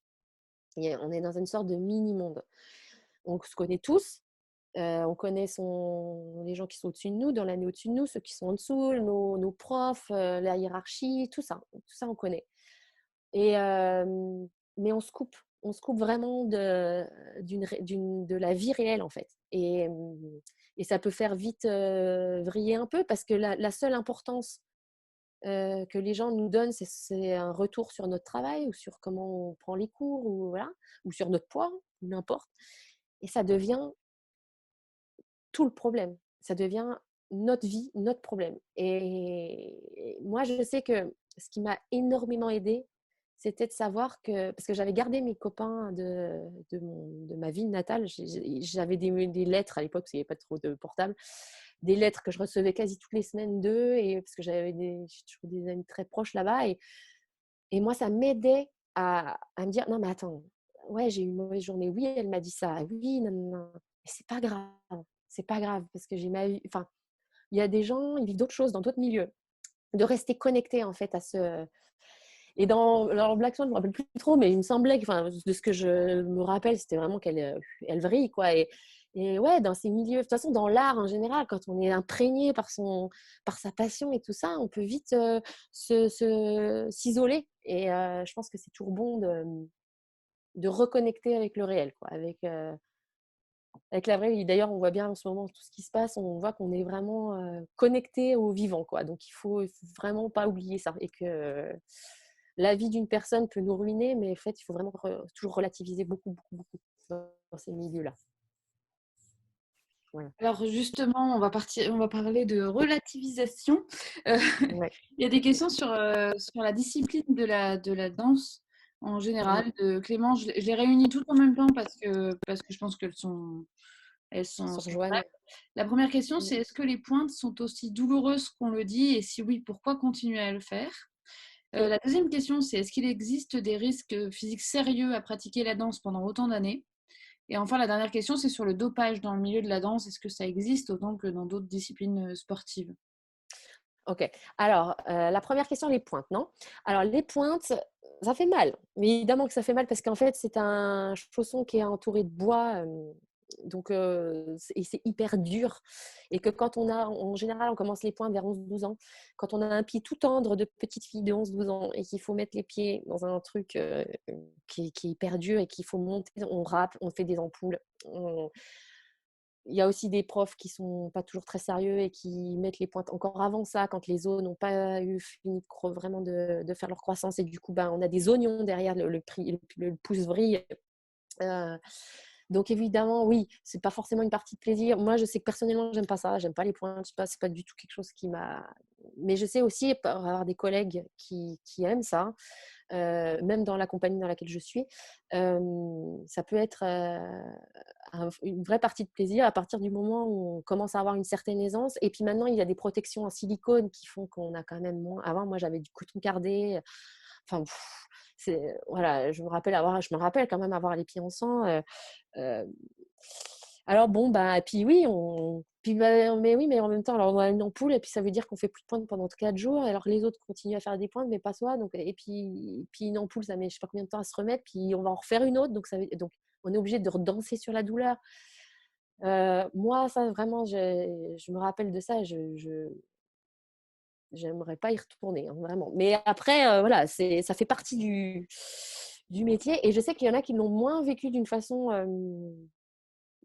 On est dans une sorte de mini-monde. On se connaît tous, on connaît les gens qui sont au-dessus de nous, dans l'année au-dessus de nous, ceux qui sont en dessous, nos profs, la hiérarchie, tout ça on connaît. Et, mais on se coupe vraiment de la vie réelle en fait. Et ça peut faire vite vriller un peu parce que la seule importance que les gens nous donnent, c'est un retour sur notre travail ou sur comment on prend les cours ou, voilà, ou sur notre poids, ou n'importe. Et ça devient tout le problème. Ça devient notre vie, notre problème. Et moi, je sais que ce qui m'a énormément aidée, c'était de savoir que, parce que j'avais gardé mes copains de ma ville natale, j'avais des lettres à l'époque, parce qu'il n'y avait pas trop de portable, des lettres que je recevais quasi toutes les semaines d'eux, et parce que j'ai toujours des amis très proches là-bas, et moi, ça m'aidait à me dire, non mais attends, ouais, j'ai eu une mauvaise journée, oui, elle m'a dit ça, oui, non, non, non, mais c'est pas grave, parce que j'ai ma vie, enfin, il y a des gens, ils vivent d'autres choses dans d'autres milieux, de rester connecté en fait à ce. Et dans Black Swan, je ne me rappelle plus trop, mais il me semblait que, enfin, de ce que je me rappelle, c'était vraiment qu'elle vrille, quoi. Et ouais, dans ces milieux, de toute façon, dans l'art en général, quand on est imprégné par sa passion et tout ça, on peut vite s'isoler. Et je pense que c'est toujours bon de reconnecter avec le réel, quoi, avec la vraie vie. D'ailleurs, on voit bien en ce moment tout ce qui se passe, on voit qu'on est vraiment connecté au vivant, quoi. Donc, il faut vraiment pas oublier ça. Et que la vie d'une personne peut nous ruiner, mais en fait, il faut vraiment toujours relativiser beaucoup, beaucoup, beaucoup dans ces milieux-là. Voilà. Alors justement, on va parler de relativisation. Euh, Ouais. il y a des questions sur la discipline de la danse en Mm. général de Clément. Je les réunis toutes en même temps parce que je pense Ils se sont rejoignent. vraies. La première question, Mm. c'est est-ce que les pointes sont aussi douloureuses qu'on le dit? Et si oui, pourquoi continuer à le faire? Mm. La deuxième question, c'est est-ce qu'il existe des risques physiques sérieux à pratiquer la danse pendant autant d'années? Et enfin, la dernière question, c'est sur le dopage dans le milieu de la danse. Est-ce que ça existe autant que dans d'autres disciplines sportives? Ok. Alors, la première question, les pointes, non? Alors, les pointes, ça fait mal. Mais évidemment que ça fait mal parce qu'en fait, c'est un chausson qui est entouré de bois. Donc, et c'est hyper dur. Et que quand en général, on commence les pointes vers 11-12 ans. Quand on a un pied tout tendre de petite fille de 11-12 ans et qu'il faut mettre les pieds dans un truc qui est hyper dur et qu'il faut monter, on rappe, on fait des ampoules. Il y a aussi des profs qui sont pas toujours très sérieux et qui mettent les pointes encore avant ça, quand les os n'ont pas eu fini vraiment de faire leur croissance. Et du coup, ben, on a des oignons derrière le pouce vrille. Euh, donc évidemment, oui, c'est pas forcément une partie de plaisir. Moi, je sais que personnellement, j'aime pas ça, j'aime pas les pointes. C'est pas du tout quelque chose qui m'a. Mais je sais aussi avoir des collègues qui aiment ça. Même dans la compagnie dans laquelle je suis, ça peut être une vraie partie de plaisir à partir du moment où on commence à avoir une certaine aisance. Et puis maintenant, il y a des protections en silicone qui font qu'on a quand même moins. Avant, moi, j'avais du coton cardé. Enfin, voilà, je me rappelle quand même avoir les pieds en sang. Euh, alors bon, bah, et puis oui, mais oui, mais en même temps, alors on a une ampoule et puis ça veut dire qu'on fait plus de pointes pendant 4 jours. Alors les autres continuent à faire des pointes, mais pas soi. Donc, et puis une ampoule, ça met je sais pas combien de temps à se remettre. Puis on va en refaire une autre. Donc on est obligé de redanser sur la douleur. Moi, ça vraiment, je me rappelle de ça. J'aimerais pas y retourner, hein, vraiment. Mais après, voilà, ça fait partie du métier. Et je sais qu'il y en a qui l'ont moins vécu d'une façon.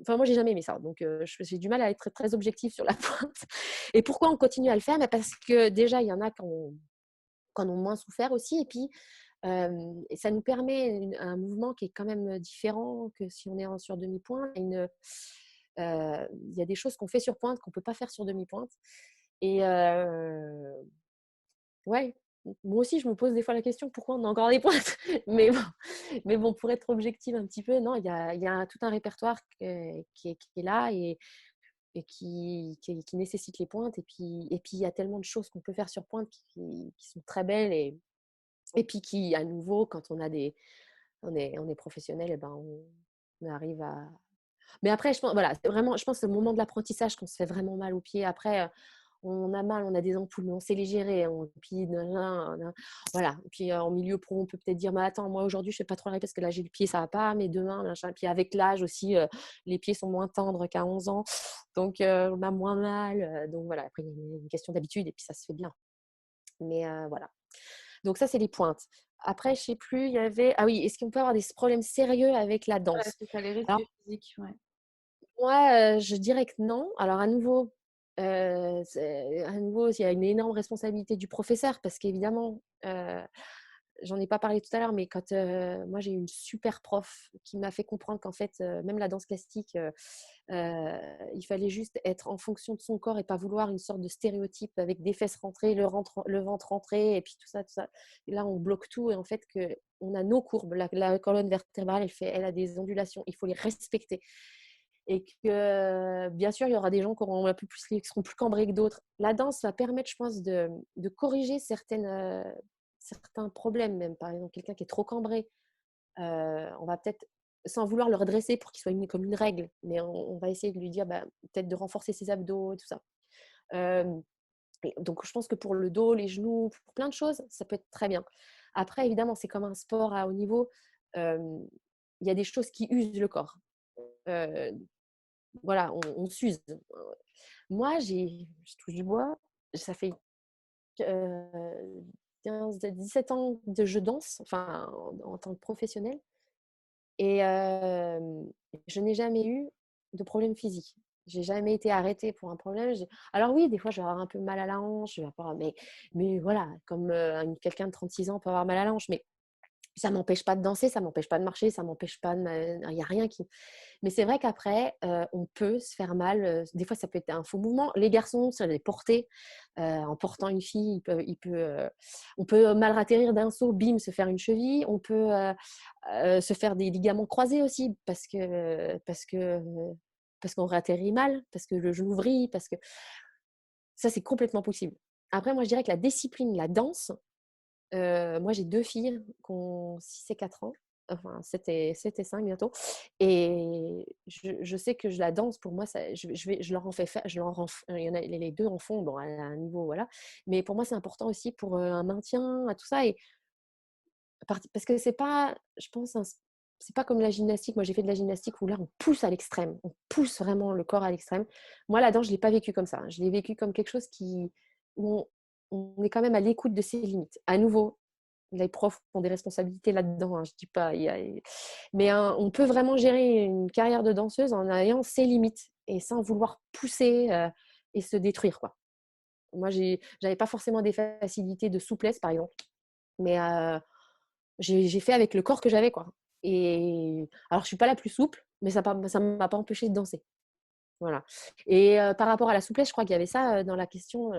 Enfin, moi, j'ai jamais aimé ça. Donc, j'ai du mal à être très objective sur la pointe. Et pourquoi on continue à le faire? Parce que déjà, il y en a qui en ont moins souffert aussi. Et puis, et ça nous permet un mouvement qui est quand même différent que si on est sur demi-pointe. Il y a des choses qu'on fait sur pointe qu'on ne peut pas faire sur demi-pointe. Et ouais, moi aussi, je me pose des fois la question pourquoi on a encore des pointes. Mais bon, pour être objective un petit peu, non, il y a tout un répertoire qui est là. et qui nécessitent les pointes. Et puis, il y a tellement de choses qu'on peut faire sur pointe qui sont très belles. Et puis, à nouveau, quand on est professionnel, et ben, on arrive à… Mais après, je pense, voilà, c'est vraiment, je pense, c'est le moment de l'apprentissage qu'on se fait vraiment mal aux pieds. Après, on a mal, on a des ampoules, mais on sait les gérer. Puis, voilà. Et puis, en milieu pro, on peut peut-être dire, mais attends, moi, aujourd'hui, je ne fais pas trop la parce que là, j'ai le pied, ça ne va pas, mais demain, machin. Puis, avec l'âge aussi, les pieds sont moins tendres qu'à 11 ans. Donc, on a moins mal. Donc, voilà. Après, il y a une question d'habitude et puis ça se fait bien. Mais voilà. Donc, ça, c'est les pointes. Après, je ne sais plus, il y avait… Ah oui, est-ce qu'on peut avoir des problèmes sérieux avec la Ouais, danse? c'est ça, les risques Alors, physiques, ouais. moi, je dirais que non. Alors, à nouveau, il y a une énorme responsabilité du professeur parce qu'évidemment, j'en ai pas parlé tout à l'heure, mais quand moi, j'ai eu une super prof qui m'a fait comprendre qu'en fait, même la danse classique, il fallait juste être en fonction de son corps et pas vouloir une sorte de stéréotype avec des fesses rentrées, le ventre rentré et puis tout ça, tout ça. Et là, on bloque tout et en fait, on a nos courbes. La colonne vertébrale, elle a des ondulations. Il faut les respecter. Et que, bien sûr, il y aura des gens qui seront plus cambrés que d'autres. La danse va permettre, je pense, de corriger certains problèmes, même. Par exemple, quelqu'un qui est trop cambré, on va peut-être, sans vouloir le redresser pour qu'il soit comme une règle, mais on va essayer de lui dire peut-être de renforcer ses abdos et tout ça. Donc, je pense que pour le dos, les genoux, pour plein de choses, ça peut être très bien. Après, évidemment, c'est comme un sport à haut niveau. Il y a des choses qui usent le corps. Euh, voilà, on s'use. Moi, je touche du bois, ça fait 17 ans de je danse, enfin, en tant que professionnelle, et je n'ai jamais eu de problème physique. J'ai jamais été arrêtée pour un problème. Alors oui, des fois, je vais avoir un peu mal à la hanche, mais voilà, comme quelqu'un de 36 ans peut avoir mal à la hanche, mais ça m'empêche pas de danser, ça m'empêche pas de marcher, ça m'empêche pas de… Il n'y a rien qui… Mais c'est vrai qu'après, on peut se faire mal. Des fois, ça peut être un faux mouvement. Les garçons, sur les porter, en portant une fille, on peut mal atterrir d'un saut, bim, se faire une cheville. On peut se faire des ligaments croisés aussi parce qu'on réatterrit mal, parce que le genou vrille, parce que ça, c'est complètement possible. Après, moi, je dirais que la discipline, la danse, moi, j'ai 2 filles qui ont 6 et 4 ans, enfin 7 et 5 bientôt, et je sais que la danse pour moi, ça je leur en fais faire, il y en a les 2 en font, bon à un niveau voilà, mais pour moi, c'est important aussi pour, un maintien à tout ça. Et parce que c'est pas, je pense, c'est pas comme la gymnastique. Moi, j'ai fait de la gymnastique où là, on pousse à l'extrême, on pousse vraiment le corps à l'extrême. Moi, la danse, je l'ai pas vécu comme ça. Je l'ai vécu comme quelque chose où on est quand même à l'écoute de ses limites. À nouveau, les profs ont des responsabilités là-dedans, hein, je dis pas, mais on peut vraiment gérer une carrière de danseuse en ayant ses limites et sans vouloir pousser et se détruire, quoi. Moi, j'avais pas forcément des facilités de souplesse, par exemple, mais j'ai fait avec le corps que j'avais, quoi. Et alors, je suis pas la plus souple, mais ça m'a pas empêché de danser. Voilà. Et par rapport à la souplesse, je crois qu'il y avait ça dans la question.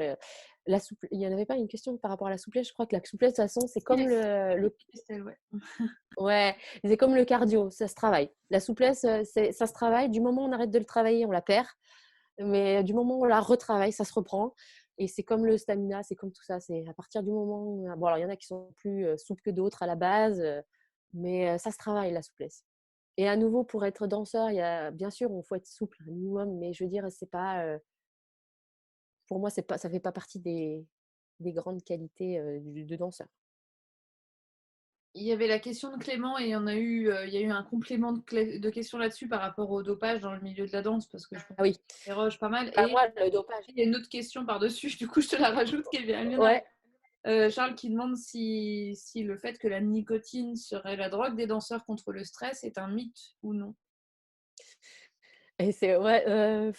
Il n'y en avait pas une question par rapport à la souplesse. Je crois que la souplesse, de toute façon, c'est comme Christelle, ouais. ouais, c'est comme le cardio, ça se travaille. La souplesse, ça se travaille. Du moment où on arrête de le travailler, on la perd. Mais du moment où on la retravaille, ça se reprend. Et c'est comme le stamina, c'est comme tout ça. C'est à partir du moment où… Bon, alors il y en a qui sont plus souples que d'autres à la base, mais ça se travaille, la souplesse. Et à nouveau, pour être danseur, bien sûr, il faut être souple un minimum, mais je veux dire, c'est pas… pour moi, ça fait pas partie des grandes qualités de danseur. Il y avait la question de Clément et il y a eu un complément de questions là-dessus par rapport au dopage dans le milieu de la danse parce que je pense Ah que oui, ça interroge pas mal. bah, Et moi, le dopage. il y a une autre question par-dessus, du coup je te la rajoute qui vient d'arriver. Ouais. Charles qui demande si le fait que la nicotine serait la drogue des danseurs contre le stress est un mythe ou non. Et ouais,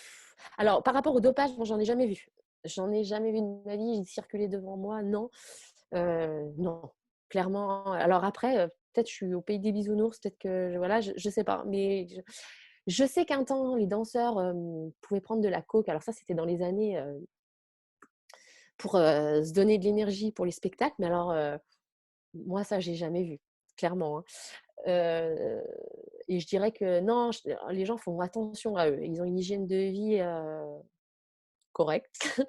alors, par rapport au dopage, moi, j'en ai jamais vu. J'en ai jamais vu de ma vie. J'ai circulé devant moi, non. Non, clairement. Alors après, peut-être je suis au pays des bisounours, peut-être que voilà, je sais pas. Mais je sais qu'un temps, les danseurs pouvaient prendre de la coke. Alors ça, c'était dans les années pour se donner de l'énergie pour les spectacles. Mais alors, moi, ça, j'ai jamais vu, clairement, hein. et je dirais que non, les gens font attention à eux. Ils ont une hygiène de vie correcte,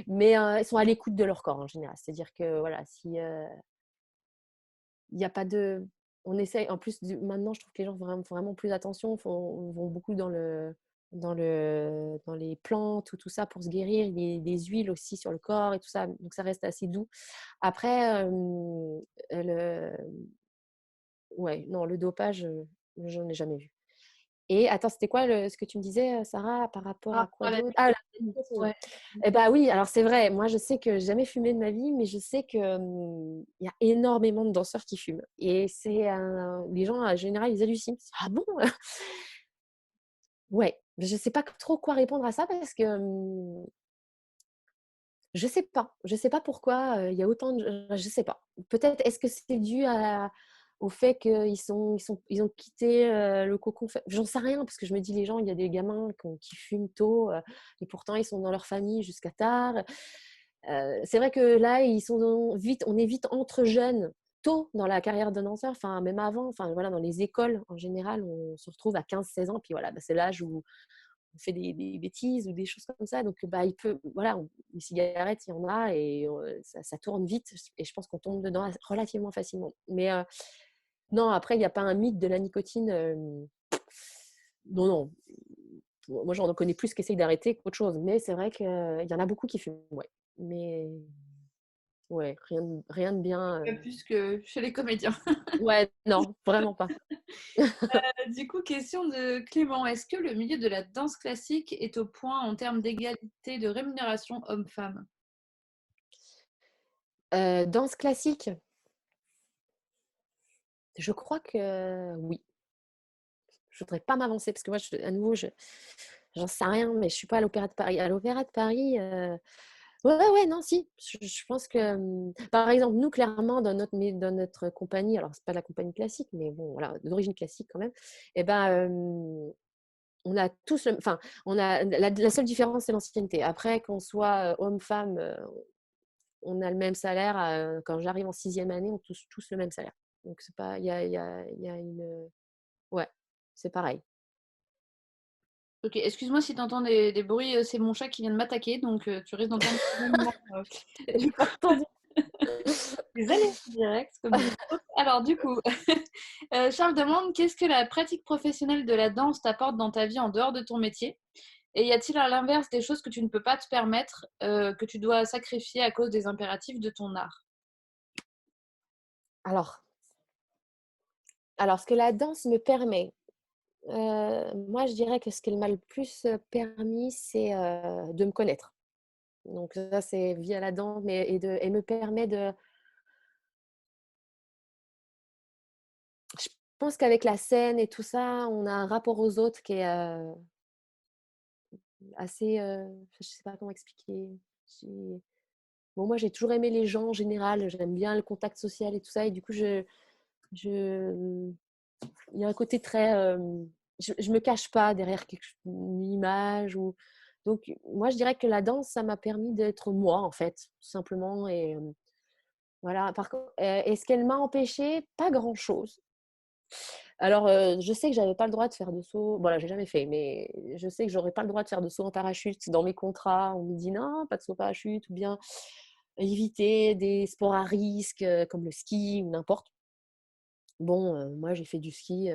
mais ils sont à l'écoute de leur corps en général. C'est-à-dire que voilà, si il n'y a pas de, on essaye. En plus, maintenant, je trouve que les gens font vraiment plus attention, vont beaucoup dans les plantes ou tout ça pour se guérir, des huiles aussi sur le corps et tout ça. Donc ça reste assez doux. Après, ouais, non, le dopage, j'en ai jamais vu. Et attends, c'était quoi ce que tu me disais, Sarah, par rapport Par à rapport quoi à la d'autre? Ah, la nicotine, nicotine. ouais. Eh bah oui, alors c'est vrai, moi je sais que j'ai jamais fumé de ma vie, mais je sais que il y a énormément de danseurs qui fument. Et les gens en général, ils hallucinent. Ah bon? Ouais, je sais pas trop quoi répondre à ça parce que je sais pas pourquoi il y a autant de, je sais pas. Peut-être est-ce que c'est dû au fait ils ont quitté le cocon. J'en sais rien parce que je me dis les gens, il y a des gamins qui fument tôt et pourtant ils sont dans leur famille jusqu'à tard. C'est vrai que là on est vite entre jeunes tôt dans la carrière de danseur, enfin même avant, enfin voilà dans les écoles en général on se retrouve à 15-16 ans puis voilà bah, c'est l'âge où on fait des bêtises ou des choses comme ça. Donc, bah, voilà, les cigarettes, il y en a et ça tourne vite. Et je pense qu'on tombe dedans relativement facilement. Mais non, après, il n'y a pas un mythe de la nicotine. Non, non. Moi, j'en connais plus qui essayent d'arrêter qu'autre chose. Mais c'est vrai qu'il y en a beaucoup qui fument. Ouais. Mais ouais, rien de bien. Pas plus que chez les comédiens. Ouais, non, vraiment pas. Du coup, question de Clément. Est-ce que le milieu de la danse classique est au point en termes d'égalité de rémunération homme-femme? Danse classique, je crois que oui. Je voudrais pas m'avancer parce que moi, à nouveau, j'en sais rien, mais je suis pas à l'Opéra de Paris. À l'Opéra de Paris, ouais, non, si. Je pense que, par exemple, nous, clairement, dans notre compagnie, alors c'est pas la compagnie classique, mais bon, voilà, d'origine classique quand même, et ben, on a tous, enfin, on a la seule différence, c'est l'ancienneté. Après, qu'on soit homme-femme, on a le même salaire. Quand j'arrive en 6e année, on touche tous le même salaire. Donc, c'est pas, il y a une, ouais, c'est pareil. Ok, excuse-moi si tu entends des bruits, c'est mon chat qui vient de m'attaquer, donc tu risques d'entendre des moments, J'ai pas entendu. des alertes directes comme des autres. Alors du coup, Charles demande qu'est-ce que la pratique professionnelle de la danse t'apporte dans ta vie en dehors de ton métier? Et y a-t-il à l'inverse des choses que tu ne peux pas te permettre, que tu dois sacrifier à cause des impératifs de ton art? Alors, ce que la danse me permet, moi, je dirais que ce qu'elle m'a le plus permis, c'est de me connaître. Donc ça, c'est via la danse, mais elle me permet je pense qu'avec la scène et tout ça, on a un rapport aux autres qui est assez, je sais pas comment expliquer. J'ai- Bon, moi, j'ai toujours aimé les gens en général. J'aime bien le contact social et tout ça. Et du coup, je, il y a un côté très, je me cache pas derrière une image ou. Donc, moi, je dirais que la danse, ça m'a permis d'être moi, en fait, tout simplement. Et voilà. Par contre, est-ce qu'elle m'a empêché? Pas grand-chose. Alors, je sais que j'avais pas le droit de faire de saut. Voilà, j'ai jamais fait, mais je sais que j'aurais pas le droit de faire de saut en parachute. Dans mes contrats, on me dit non, pas de saut en parachute, ou bien éviter des sports à risque comme le ski ou n'importe. Bon, moi, j'ai fait du ski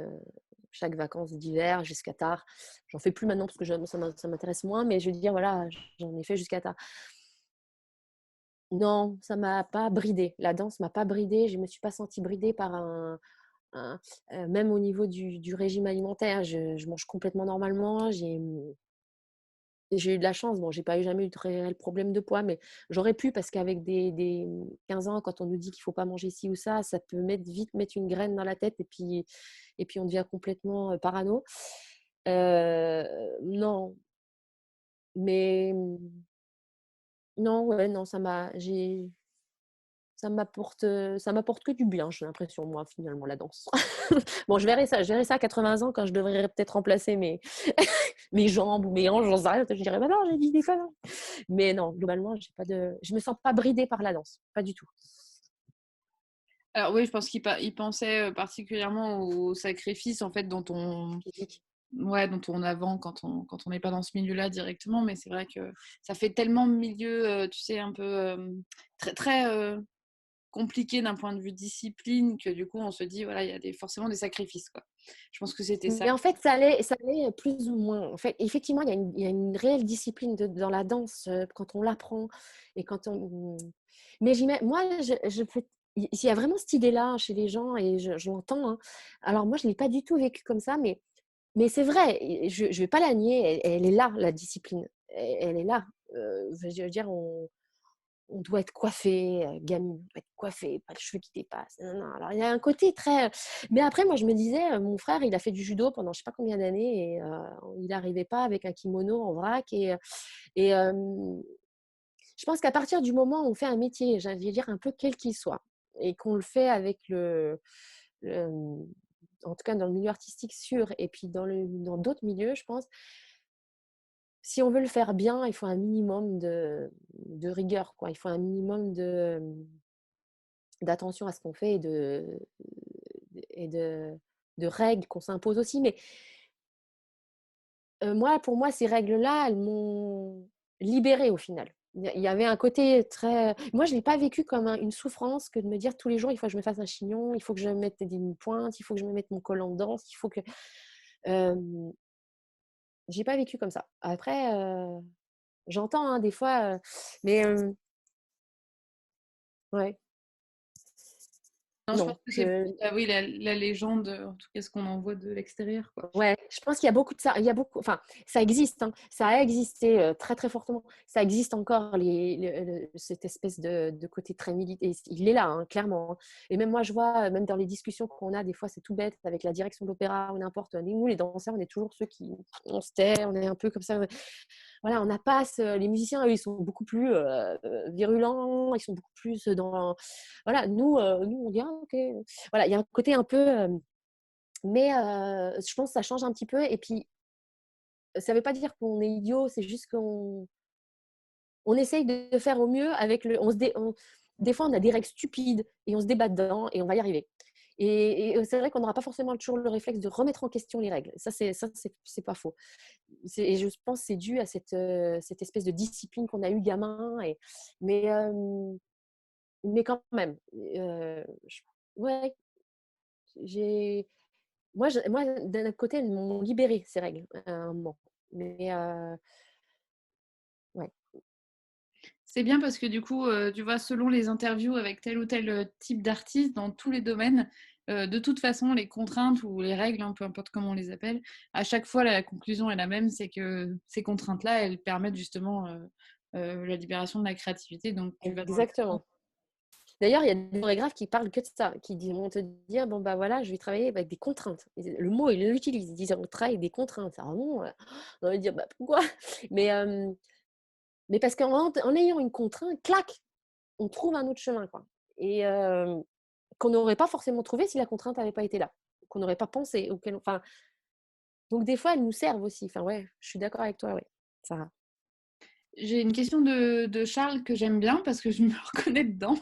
chaque vacances d'hiver jusqu'à tard. J'en fais plus maintenant parce que ça m'intéresse moins, mais je veux dire, voilà, j'en ai fait jusqu'à tard. Non, ça m'a pas bridée. La danse m'a pas bridée. Je me suis pas sentie bridée par un même au niveau du régime alimentaire. Je mange complètement normalement. J'ai eu de la chance. Bon, j'ai pas eu jamais eu de réel problème de poids, mais j'aurais pu parce qu'avec des 15 ans, quand on nous dit qu'il faut pas manger ci ou ça peut vite mettre une graine dans la tête et puis on devient complètement parano. Non, mais non, ouais, non, ça m'apporte que du bien, j'ai l'impression, moi, finalement, la danse. Bon, je verrai ça à 80 ans quand je devrais peut-être remplacer mes jambes ou mes hanches, j'en sais rien. Je dirais, bah non, j'ai dit des conneries. Mais non, globalement, je me sens pas bridée par la danse, pas du tout. Alors oui, je pense qu'il pensait particulièrement au sacrifice en fait physique. dont on a vent quand on n'est pas dans ce milieu-là directement, mais c'est vrai que ça fait tellement milieu, tu sais, un peu très, très compliqué d'un point de vue discipline que du coup on se dit, voilà, il y a forcément des sacrifices, quoi. Je pense que c'était ça. Mais en fait, ça allait plus ou moins. En fait, effectivement, il y a une réelle discipline dans la danse quand on l'apprend et quand on. Mais moi, je fais. Il y a vraiment cette idée-là chez les gens et je l'entends, hein. Alors moi, je ne l'ai pas du tout vécu comme ça, mais c'est vrai, je ne vais pas la nier, elle est là, la discipline. Elle est là. Je veux dire, on doit être coiffé, gamine, on doit être coiffé, pas de cheveux qui dépassent. Non, non. Alors, il y a un côté très. Mais après, moi, je me disais, mon frère, il a fait du judo pendant je sais pas combien d'années et il n'arrivait pas avec un kimono en vrac. Et je pense qu'à partir du moment où on fait un métier, j'allais dire un peu quel qu'il soit, et qu'on le fait avec le en tout cas dans le milieu artistique sûr, et puis dans d'autres milieux, je pense, si on veut le faire bien, il faut un minimum de rigueur, quoi. Il faut un minimum d'attention à ce qu'on fait et de règles qu'on s'impose aussi. Mais moi, pour moi, ces règles-là, elles m'ont libérée au final. Il y avait un côté très. Moi, je ne l'ai pas vécu comme une souffrance que de me dire tous les jours, il faut que je me fasse un chignon, il faut que je mette des pointes, il faut que je me mette mon collant de danse, il faut que. Euh, j'ai pas vécu comme ça. Après, j'entends hein, des fois, mais ouais, Non, je pense non, que c'est plus, oui, la légende, en tout cas ce qu'on en voit de l'extérieur, quoi. ouais, je pense qu'il y a beaucoup de ça. Il y a beaucoup, enfin, ça existe, hein. Ça a existé très très fortement. Ça existe encore cette espèce de côté très militaire. Il est là, hein, clairement, hein. Et même moi, je vois, même dans les discussions qu'on a, des fois, c'est tout bête avec la direction de l'opéra ou n'importe. Nous, les danseurs, on est toujours ceux qui, on se tait, on est un peu comme ça. Voilà, on n'a pas les musiciens, eux, ils sont beaucoup plus virulents, ils sont beaucoup plus dans. Voilà, nous, on dit ah, ok. Voilà, il y a un côté un peu. Mais je pense que ça change un petit peu. Et puis, ça ne veut pas dire qu'on est idiot, c'est juste qu'on essaye de faire au mieux avec le. Des fois, on a des règles stupides et on se débat dedans et on va y arriver. Et c'est vrai qu'on n'aura pas forcément toujours le réflexe de remettre en question les règles. C'est pas faux. Et je pense que c'est dû à cette espèce de discipline qu'on a eu gamin. Mais, mais quand même, ouais, j'ai moi, d'un autre côté, elles m'ont libérée, ces règles, à un moment. Mais ouais. C'est bien parce que du coup, tu vois, selon les interviews avec tel ou tel type d'artiste, dans tous les domaines, de toute façon, les contraintes ou les règles, hein, peu importe comment on les appelle, à chaque fois, la conclusion est la même, c'est que ces contraintes-là, elles permettent justement la libération de la créativité. Donc, tu vas dans le sens. Exactement. D'ailleurs, il y a des chorégraphes qui parlent que de ça, qui vont te dire, bon, bah voilà, je vais travailler avec des contraintes. Le mot, ils l'utilisent, ils disent, on travaille avec des contraintes. Alors bon, on va dire, bah pourquoi? Mais, euh, mais parce qu'en ayant une contrainte, clac, on trouve un autre chemin, quoi. Et qu'on n'aurait pas forcément trouvé si la contrainte n'avait pas été là, qu'on n'aurait pas pensé. Enfin, donc des fois, elles nous servent aussi. Enfin, ouais, je suis d'accord avec toi, ouais. Ça. J'ai une question de Charles que j'aime bien parce que je me reconnais dedans.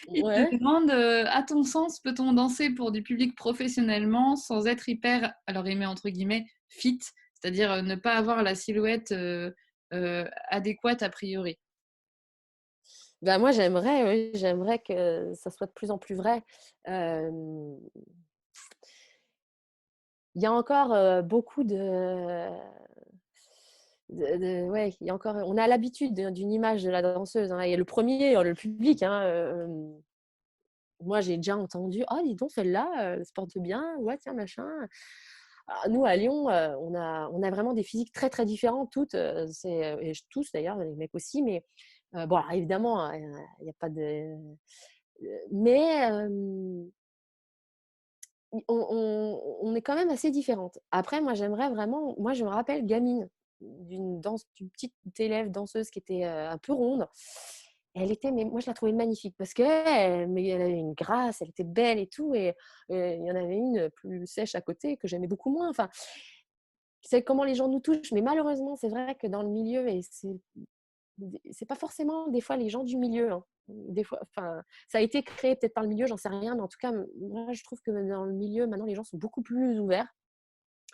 Il te Ouais. demande, à ton sens, peut-on danser pour du public professionnellement sans être hyper, alors il met entre guillemets, fit, c'est-à-dire ne pas avoir la silhouette adéquate a priori. Bah, moi, j'aimerais, oui, j'aimerais que ça soit de plus en plus vrai. Euh, Il y a encore beaucoup ouais, il y a encore, on a l'habitude d'une image de la danseuse, hein, et le premier, le public, hein, moi, j'ai déjà entendu, oh, dis donc, celle-là, elle se porte bien, ouais, tiens, machin. Ah, nous, à Lyon, on a vraiment des physiques très, très différentes, toutes, et tous d'ailleurs, les mecs aussi, mais bon, alors, évidemment, hein, il n'y a pas de. Mais on est quand même assez différentes. Après, moi, j'aimerais vraiment. Moi, je me rappelle, gamine, d'une petite élève danseuse qui était un peu ronde. Elle était, mais moi, je la trouvais magnifique parce mais elle avait une grâce, elle était belle et tout. Et il y en avait une plus sèche à côté que j'aimais beaucoup moins. Enfin, c'est comment les gens nous touchent. Mais malheureusement, c'est vrai que dans le milieu, et c'est pas forcément des fois les gens du milieu, hein. Des fois, enfin, ça a été créé peut-être par le milieu, j'en sais rien, mais en tout cas, moi, je trouve que dans le milieu, maintenant, les gens sont beaucoup plus ouverts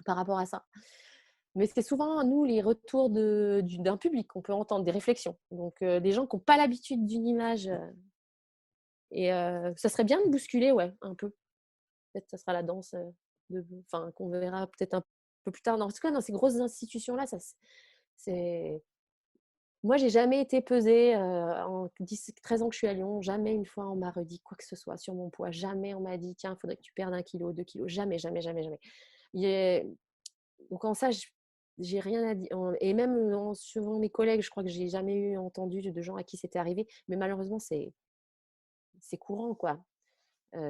par rapport à ça. Mais c'est souvent, nous, les retours d'un public qu'on peut entendre, des réflexions. Donc, des gens qui n'ont pas l'habitude d'une image. Et ça serait bien de bousculer, ouais, un peu. Peut-être que ça sera la danse enfin, qu'on verra peut-être un peu plus tard. En tout cas, dans ces grosses institutions-là, c'est... Moi, j'ai jamais été pesée en 13 ans que je suis à Lyon. Jamais une fois on m'a redit quoi que ce soit sur mon poids. Jamais on m'a dit, tiens, il faudrait que tu perdes 1 kilo, 2 kilos. Jamais, jamais, jamais, jamais. Il est... Donc en ça, j'ai rien à dire. Et même suivant mes collègues, je crois que j'ai jamais eu entendu de gens à qui c'était arrivé. Mais malheureusement, c'est courant, quoi.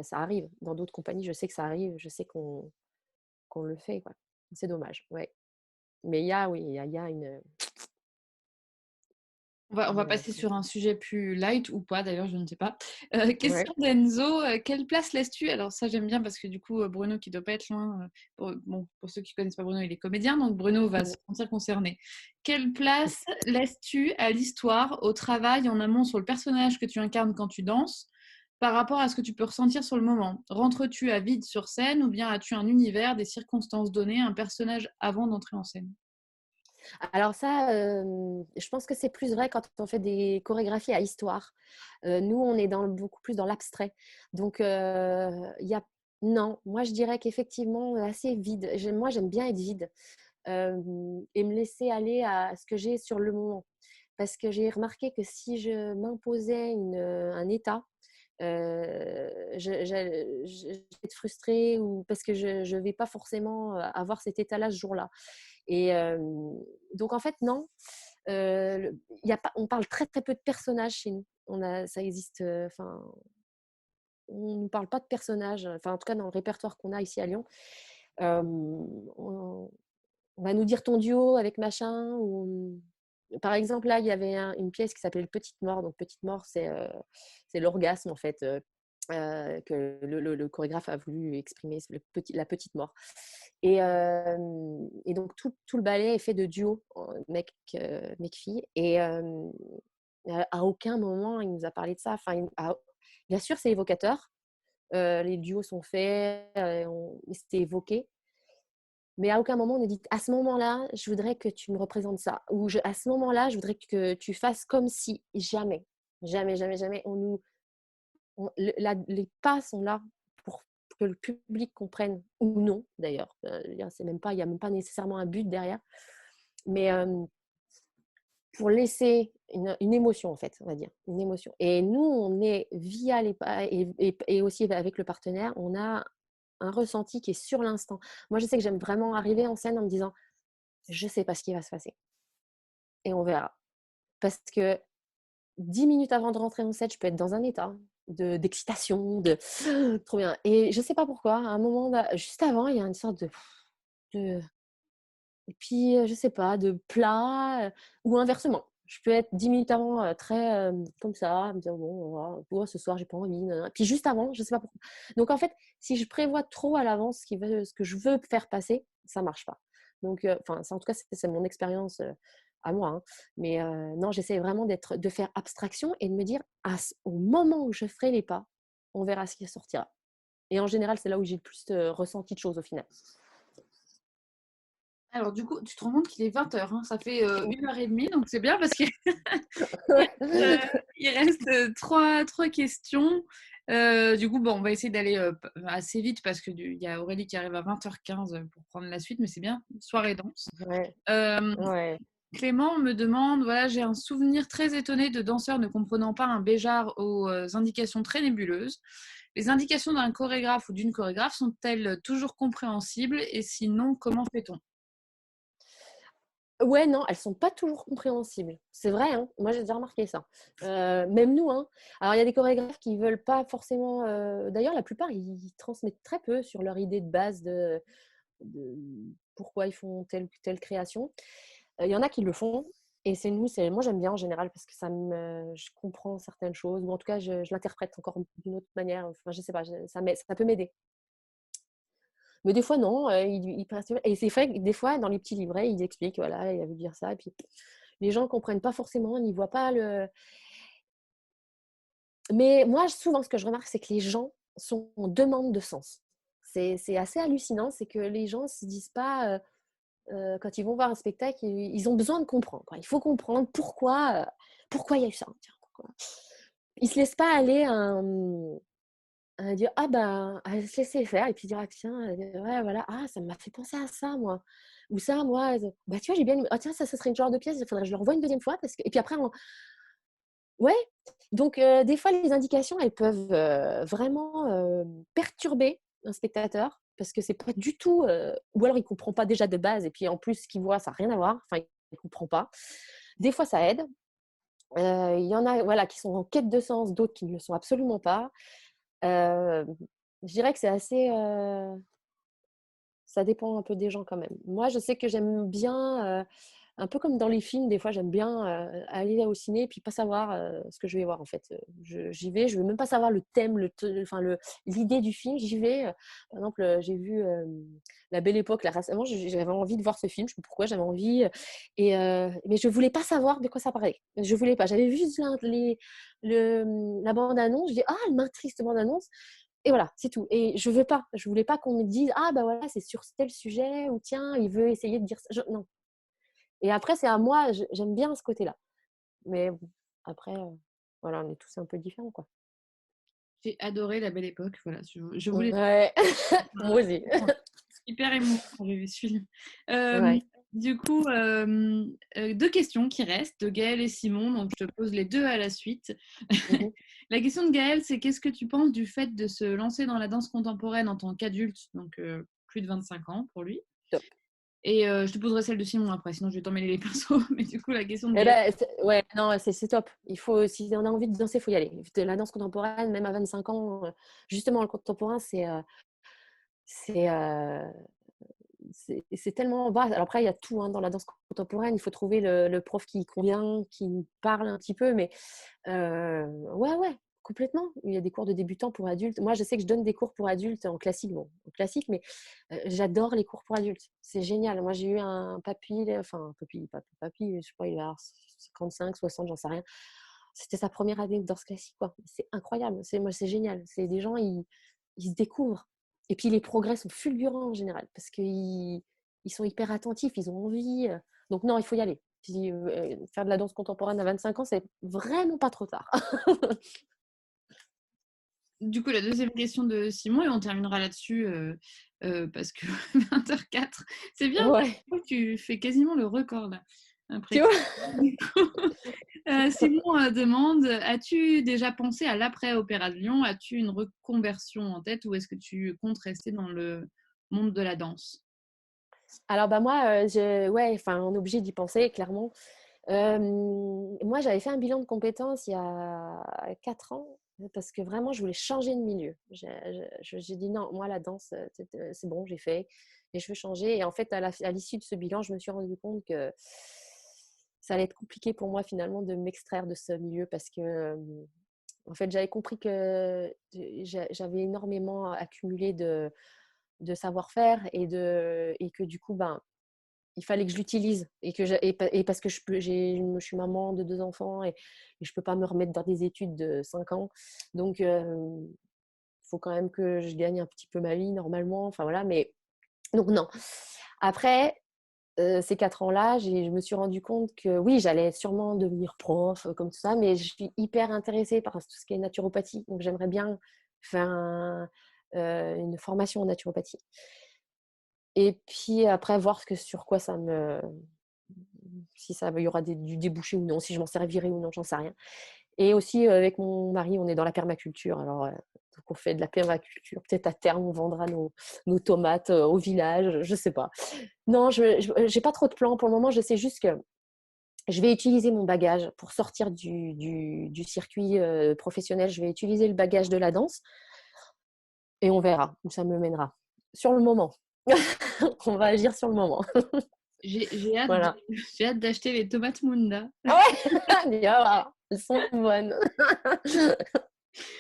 Ça arrive. Dans d'autres compagnies, je sais que ça arrive. Je sais qu'on le fait, quoi. C'est dommage, ouais. Mais oui, il y a On va passer sur un sujet plus light ou pas, d'ailleurs, je ne sais pas. ouais. Question d'Enzo, quelle place laisses-tu? Alors ça, j'aime bien parce que du coup, Bruno, qui doit pas être loin, pour ceux qui connaissent pas Bruno, il est comédien, donc Bruno va se sentir concerné. Quelle place laisses-tu à l'histoire, au travail, en amont, sur le personnage que tu incarnes quand tu danses, par rapport à ce que tu peux ressentir sur le moment? Rentres-tu à vide sur scène ou bien as-tu un univers, des circonstances données, un personnage avant d'entrer en scène? Alors ça, je pense que c'est plus vrai quand on fait des chorégraphies à histoire. Nous, on est beaucoup plus dans l'abstrait. Donc, il y a non, moi je dirais qu'effectivement, assez vide. Moi, j'aime bien être vide, et me laisser aller à ce que j'ai sur le moment. Parce que j'ai remarqué que si je m'imposais un état, je vais être frustrée ou parce que je vais pas forcément avoir cet état-là ce jour-là. Et donc en fait non, il y a pas, on parle très très peu de personnages chez nous. Ça existe, enfin, on ne parle pas de personnages. Enfin en tout cas dans le répertoire qu'on a ici à Lyon, on, on va nous dire ton duo avec machin ou par exemple, là, il y avait une pièce qui s'appelait Petite Mort. Donc, Petite Mort, c'est l'orgasme, en fait, que le chorégraphe a voulu exprimer, c'est la petite mort. Et donc, tout le ballet est fait de duo, mec-fille. Et à aucun moment, il nous a parlé de ça. Enfin, bien sûr, c'est évocateur. Les duos sont faits, c'était évoqué. Mais à aucun moment on ne dit à ce moment-là, je voudrais que tu me représentes ça. Ou à ce moment-là, je voudrais que tu fasses comme si. Jamais. Jamais, jamais, jamais. Les pas sont là pour que le public comprenne, ou non d'ailleurs. Il n'y a même pas nécessairement un but derrière. Mais pour laisser une émotion, en fait, on va dire. Une émotion. Et nous, on est via les pas et aussi avec le partenaire, on a un ressenti qui est sur l'instant. Moi, je sais que j'aime vraiment arriver en scène en me disant je sais pas ce qui va se passer et on verra. Parce que 10 minutes avant de rentrer en scène, je peux être dans un état d'excitation, de trop bien. Et je sais pas pourquoi, à un moment, juste avant, il y a une sorte de et puis, je sais pas, de plat ou inversement. Je peux être 10 minutes avant très comme ça, me dire bon, voilà, oh, ce soir, j'ai pas envie. Nanana. Puis juste avant, je sais pas pourquoi. Donc en fait, si je prévois trop à l'avance ce que je veux faire passer, ça marche pas. Donc, enfin, en tout cas, c'est mon expérience à moi, hein. Mais non, j'essaie vraiment de faire abstraction et de me dire au moment où je ferai les pas, on verra ce qui sortira. Et en général, c'est là où j'ai le plus ressenti de choses au final. Alors du coup, tu te rends compte qu'il est 20h, hein, ça fait 1h30, donc c'est bien parce qu'il il reste trois questions. Du coup, bon, on va essayer d'aller assez vite parce qu'il y a Aurélie qui arrive à 20h15 pour prendre la suite, mais c'est bien, soirée danse. Ouais, Euh, ouais. Clément me demande, voilà, j'ai un souvenir très étonné de danseurs ne comprenant pas un béjart aux indications très nébuleuses. Les indications d'un chorégraphe ou d'une chorégraphe sont-elles toujours compréhensibles et sinon, comment fait-on? Ouais, non, elles sont pas toujours compréhensibles. C'est vrai, hein. Moi, j'ai déjà remarqué ça. Même nous, hein. Alors, il y a des chorégraphes qui veulent pas forcément. D'ailleurs, la plupart, ils transmettent très peu sur leur idée de base de pourquoi ils font telle ou telle création. Il y en a qui le font. Et moi, j'aime bien en général parce que je comprends certaines choses, ou en tout cas, je l'interprète encore d'une autre manière. Enfin, je sais pas, ça peut m'aider. Mais des fois, non, et c'est vrai que des fois, dans les petits livrets, ils expliquent, voilà, il a voulu dire ça, et puis les gens ne comprennent pas forcément, n'y voient pas le… Mais moi, souvent, ce que je remarque, c'est que les gens sont en demande de sens. C'est assez hallucinant, c'est que les gens ne se disent pas, quand ils vont voir un spectacle, ils ont besoin de comprendre, quoi. Il faut comprendre pourquoi il y a eu ça. Tiens, pourquoi. Ils ne se laissent pas aller à dire, ah ben, à se laisser faire, et puis dire, ah tiens, ouais, voilà, ah, ça m'a fait penser à ça, moi. Ou ça, moi, bah tu vois, j'ai bien aimé. Ah tiens, ça serait une genre de pièce, il faudrait que je le revoie une deuxième fois. Parce que… Et puis après, ouais, donc des fois, les indications, elles peuvent vraiment perturber un spectateur parce que c'est pas du tout… ou alors il comprend pas déjà de base et puis en plus, ce qu'il voit, ça n'a rien à voir. Enfin, il comprend pas. Des fois, ça aide. Il y en a voilà, qui sont en quête de sens, d'autres qui ne le sont absolument pas. Je dirais que c'est assez… ça dépend un peu des gens quand même. Moi, je sais que j'aime bien… un peu comme dans les films, des fois, j'aime bien aller au ciné et puis pas savoir ce que je vais voir en fait. J'y vais, je veux même pas savoir le thème, l'idée du film, j'y vais. Par exemple, j'ai vu La Belle Époque là, récemment, j'avais envie de voir ce film, je sais pas pourquoi, j'avais envie. Mais je voulais pas savoir de quoi ça parlait. Je voulais pas. J'avais vu juste la bande-annonce, je dis ah, elle m'intrigue cette bande-annonce. Et voilà, c'est tout. Et je voulais pas qu'on me dise ah bah voilà, c'est sur tel sujet ou tiens, il veut essayer de dire ça. Non. Et après, c'est à moi, j'aime bien ce côté-là. Mais bon, après, voilà, on est tous un peu différents, quoi. J'ai adoré La Belle Époque. Voilà, je voulais… Ouais, moi aussi. Hyper émouvant quand j'ai vu ce film. Ouais. Du coup, deux questions qui restent de Gaëlle et Simon. Donc, je te pose les deux à la suite. Mhm. La question de Gaëlle, c'est qu'est-ce que tu penses du fait de se lancer dans la danse contemporaine en tant qu'adulte, donc plus de 25 ans pour lui. Top. Et je te poserai celle de Simon après, sinon je vais t'emmêler les pinceaux. Mais du coup, la question de Eh Gaëlle. ben, ouais, non, c'est top. Il faut, si on a envie de danser, il faut y aller. La danse contemporaine, même à 25 ans, justement, le contemporain, c'est, euh, c'est tellement vaste. Alors après, il y a tout hein, dans la danse contemporaine. Il faut trouver le prof qui convient, qui parle un petit peu. Mais ouais, complètement. Il y a des cours de débutants pour adultes. Moi, je sais que je donne des cours pour adultes en classique. Bon, en classique, mais j'adore les cours pour adultes. C'est génial. Moi, j'ai eu un papy, enfin, un papy, pas papy, je sais pas, il a 55, 60, j'en sais rien. C'était sa première année de danse classique, quoi. C'est incroyable. Moi, c'est génial. C'est des gens, ils se découvrent. Et puis les progrès sont fulgurants en général parce qu'ils sont hyper attentifs, ils ont envie. Donc non, il faut y aller. Puis, faire de la danse contemporaine à 25 ans, c'est vraiment pas trop tard. Du coup, la deuxième question de Simon, et on terminera là-dessus parce que 20h04, c'est bien, Ouais, tu fais quasiment le record là. tu Après. vois. Simon demande, as-tu déjà pensé à l'après-Opéra de Lyon? As-tu une reconversion en tête ou est-ce que tu comptes rester dans le monde de la danse? Alors bah moi, ouais, enfin, on est obligé d'y penser clairement. Moi, j'avais fait un bilan de compétences il y a 4 ans parce que vraiment, je voulais changer de milieu. J'ai dit non, moi, la danse, c'est bon, j'ai fait et je veux changer. Et en fait, à l'issue de ce bilan, je me suis rendu compte que ça allait être compliqué pour moi finalement de m'extraire de ce milieu parce que en fait, j'avais compris que j'avais énormément accumulé de savoir-faire et que du coup, ben, il fallait que je l'utilise et parce que je suis maman de 2 enfants et je peux pas me remettre dans des études de 5 ans. Donc, il faut quand même que je gagne un petit peu ma vie normalement. Enfin voilà, mais donc non. Après, ces 4 ans-là, je me suis rendu compte que oui, j'allais sûrement devenir prof, comme tout ça, mais je suis hyper intéressée par tout ce qui est naturopathie. Donc, j'aimerais bien faire une formation en naturopathie. Et puis après, voir sur quoi si ça il y aura du débouché ou non, si je m'en servirai ou non, j'en sais rien. Et aussi, avec mon mari, on est dans la permaculture. Alors, donc on fait de la permaculture. Peut-être à terme, on vendra nos tomates au village, je sais pas. Non, je j'ai pas trop de plans. Pour le moment, je sais juste que je vais utiliser mon bagage pour sortir du circuit professionnel. Je vais utiliser le bagage de la danse et on verra où ça me mènera. Sur le moment. On va agir sur le moment. J'ai hâte Voilà. j'ai hâte d'acheter les tomates Munda. Ah ouais. Ah, elles sont bonnes.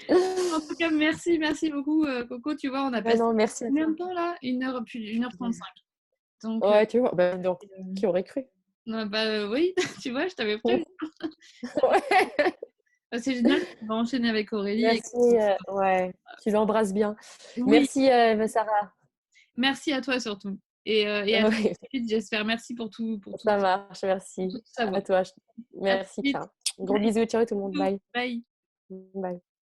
En tout cas, merci beaucoup, Coco. Tu vois, on a Ouais, passé non, merci à combien toi. de temps là? Une heure, plus 1h35. Donc, Ouais, tu vois, ben donc, euh, qui aurait cru? Ah bah, oui, tu vois, je t'avais prévenu. Ouais. Ah, c'est génial, on va enchaîner avec Aurélie. Merci, ouais, tu l'embrasses bien. Oui, Merci, Sarah. merci à toi surtout. Et à très Ouais, vite, j'espère. Merci ça marche, pour merci. tout À savoir. toi. À très Merci, vite. ciao. Gros Bye. bisous, ciao tout le monde. Bye. Bye. Bye.